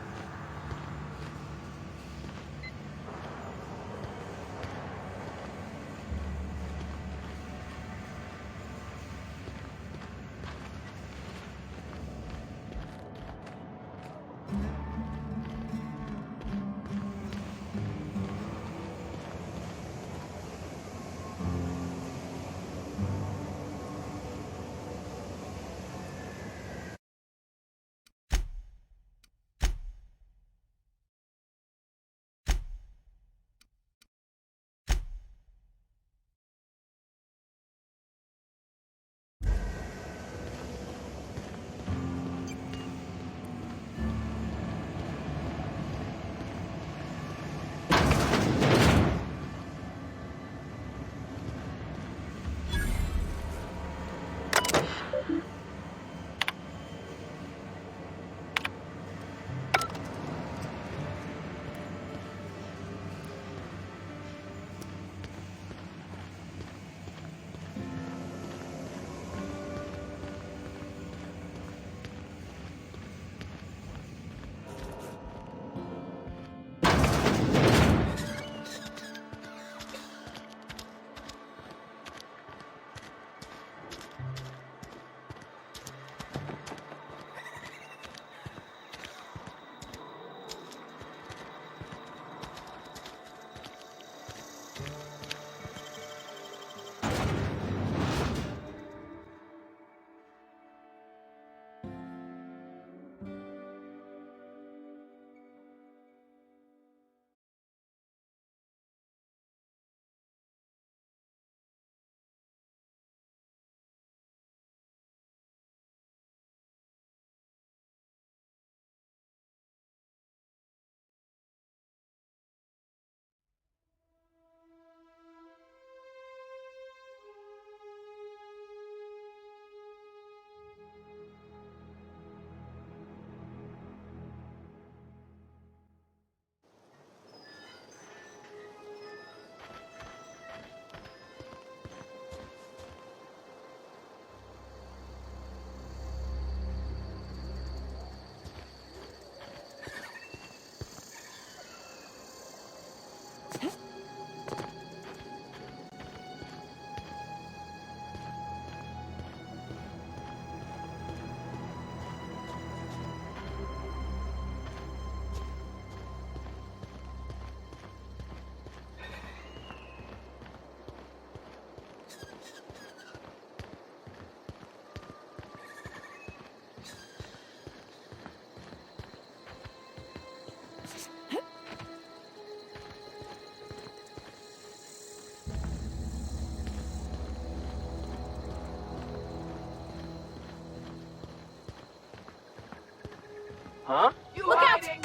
Huh? Look out!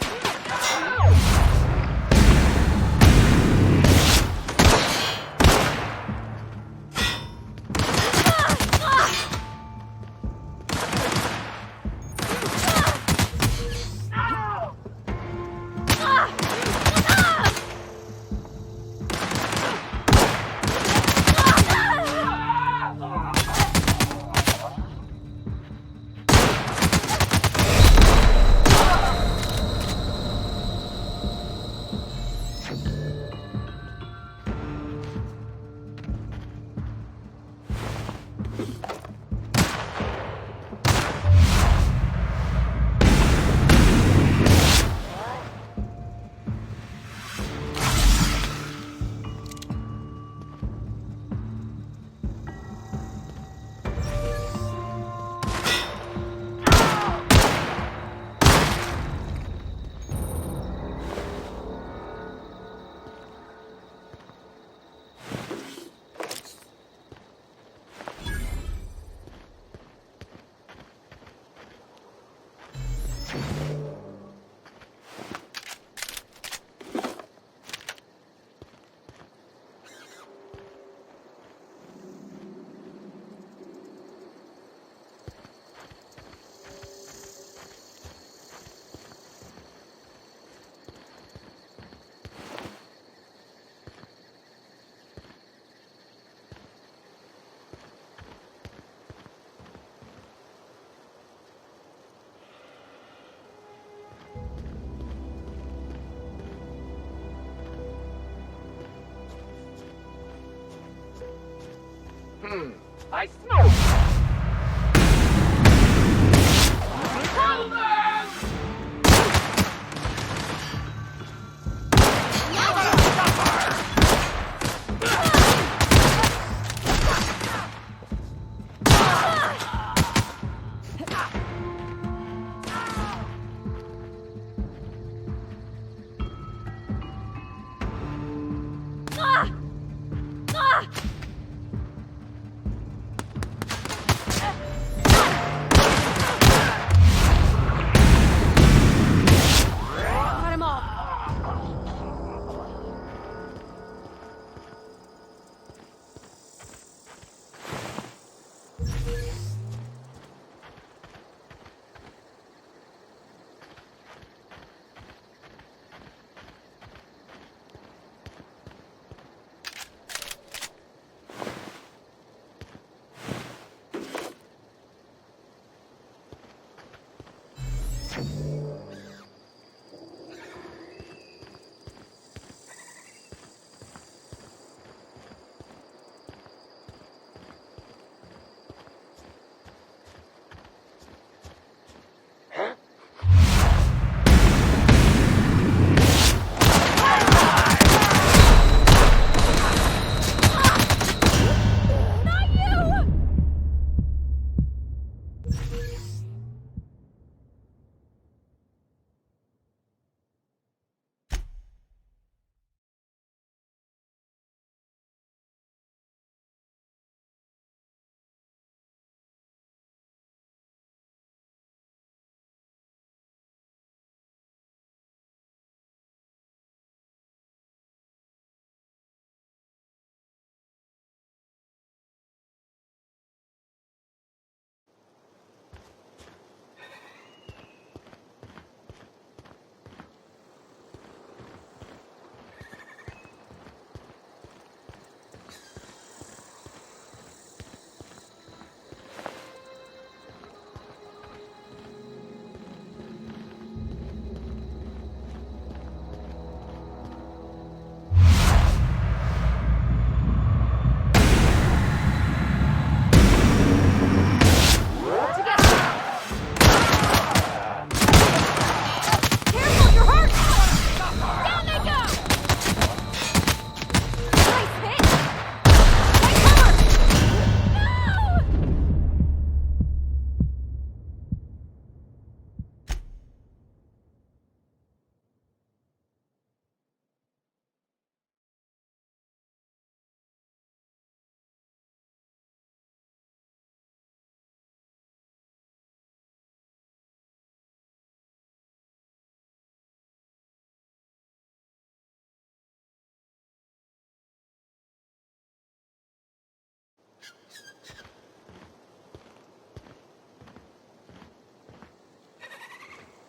I smoke! Follow them!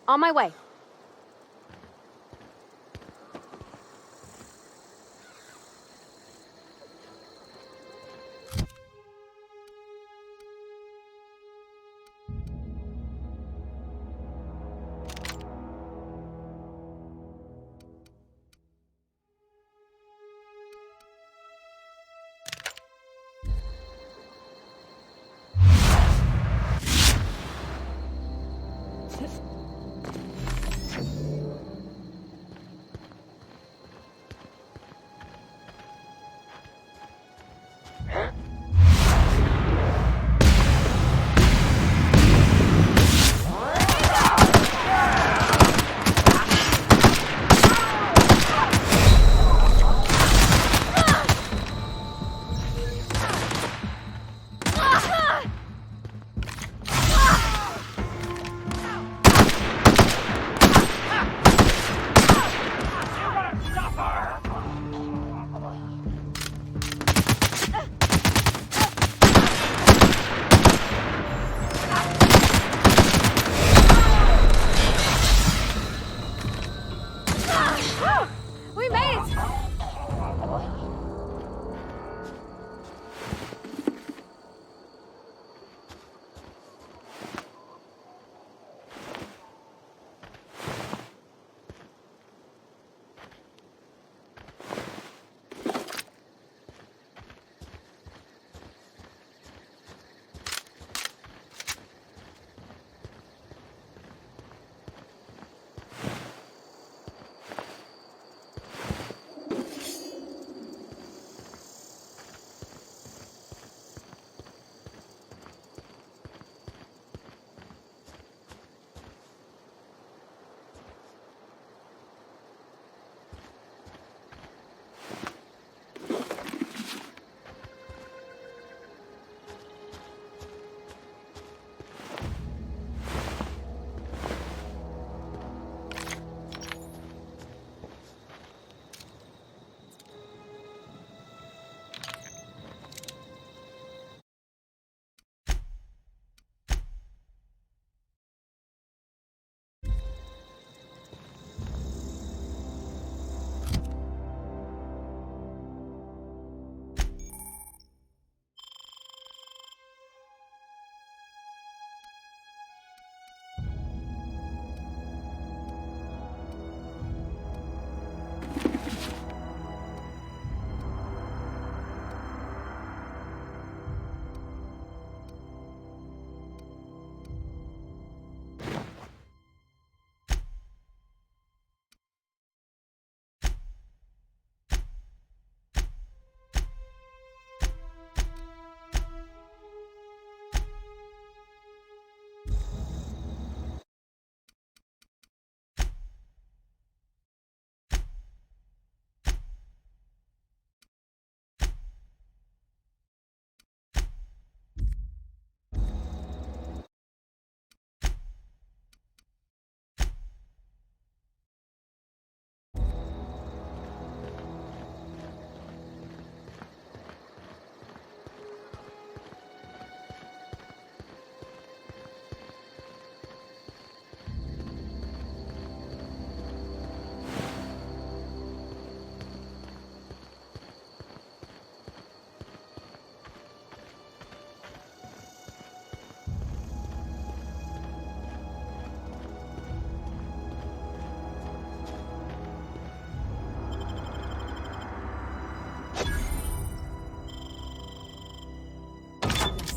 On my way. We made it!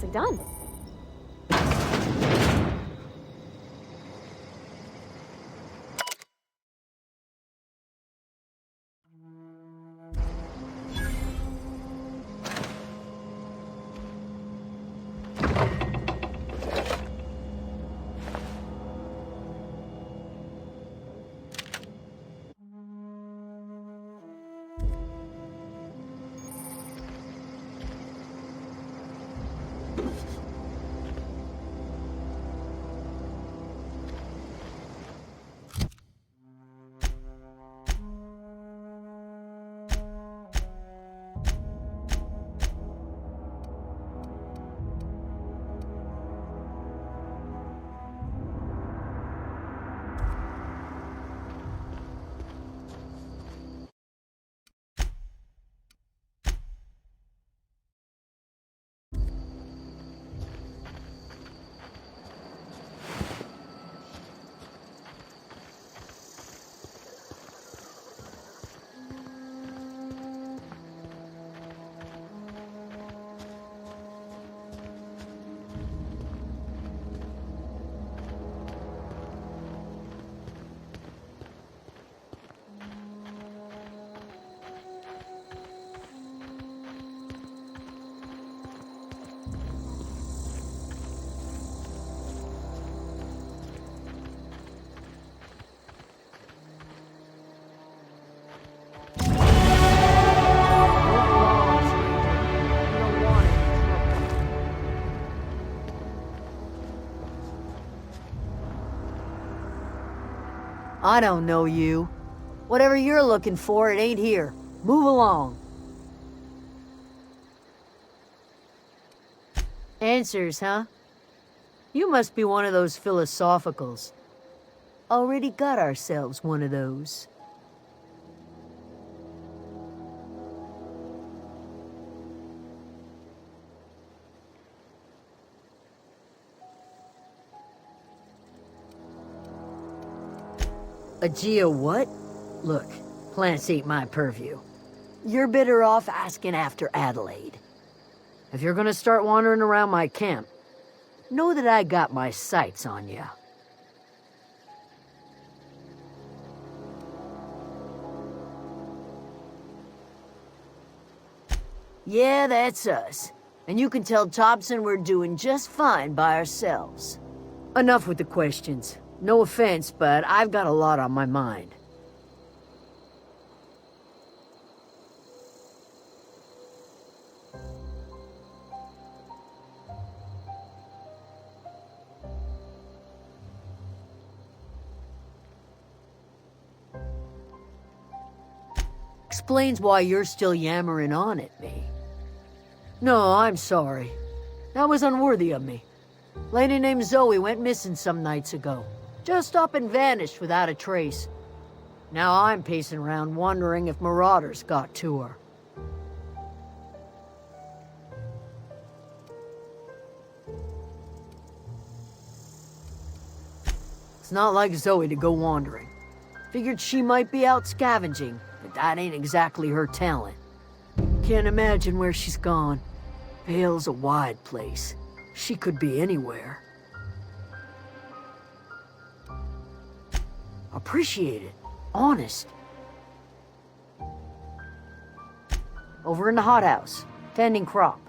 Nicely done. I don't know you. Whatever you're looking for, it ain't here. Move along. Answers, huh? You must be one of those philosophicals. Already got ourselves one of those. A geo what? Look, plants ain't my purview. You're better off asking after Adelaide. If you're gonna start wandering around my camp, know that I got my sights on you. Yeah, that's us. And you can tell Thompson we're doing just fine by ourselves. Enough with the questions. No offense, but I've got a lot on my mind. Explains why you're still yammering on at me. No, I'm sorry. That was unworthy of me. Lady named Zoe went missing some nights ago. Just up and vanished without a trace. Now I'm pacing around wondering if marauders got to her. It's not like Zoe to go wandering. Figured she might be out scavenging, but that ain't exactly her talent. Can't imagine where she's gone. Vale's a wide place. She could be anywhere. Appreciate it. Honest. Over in the hothouse, tending crops.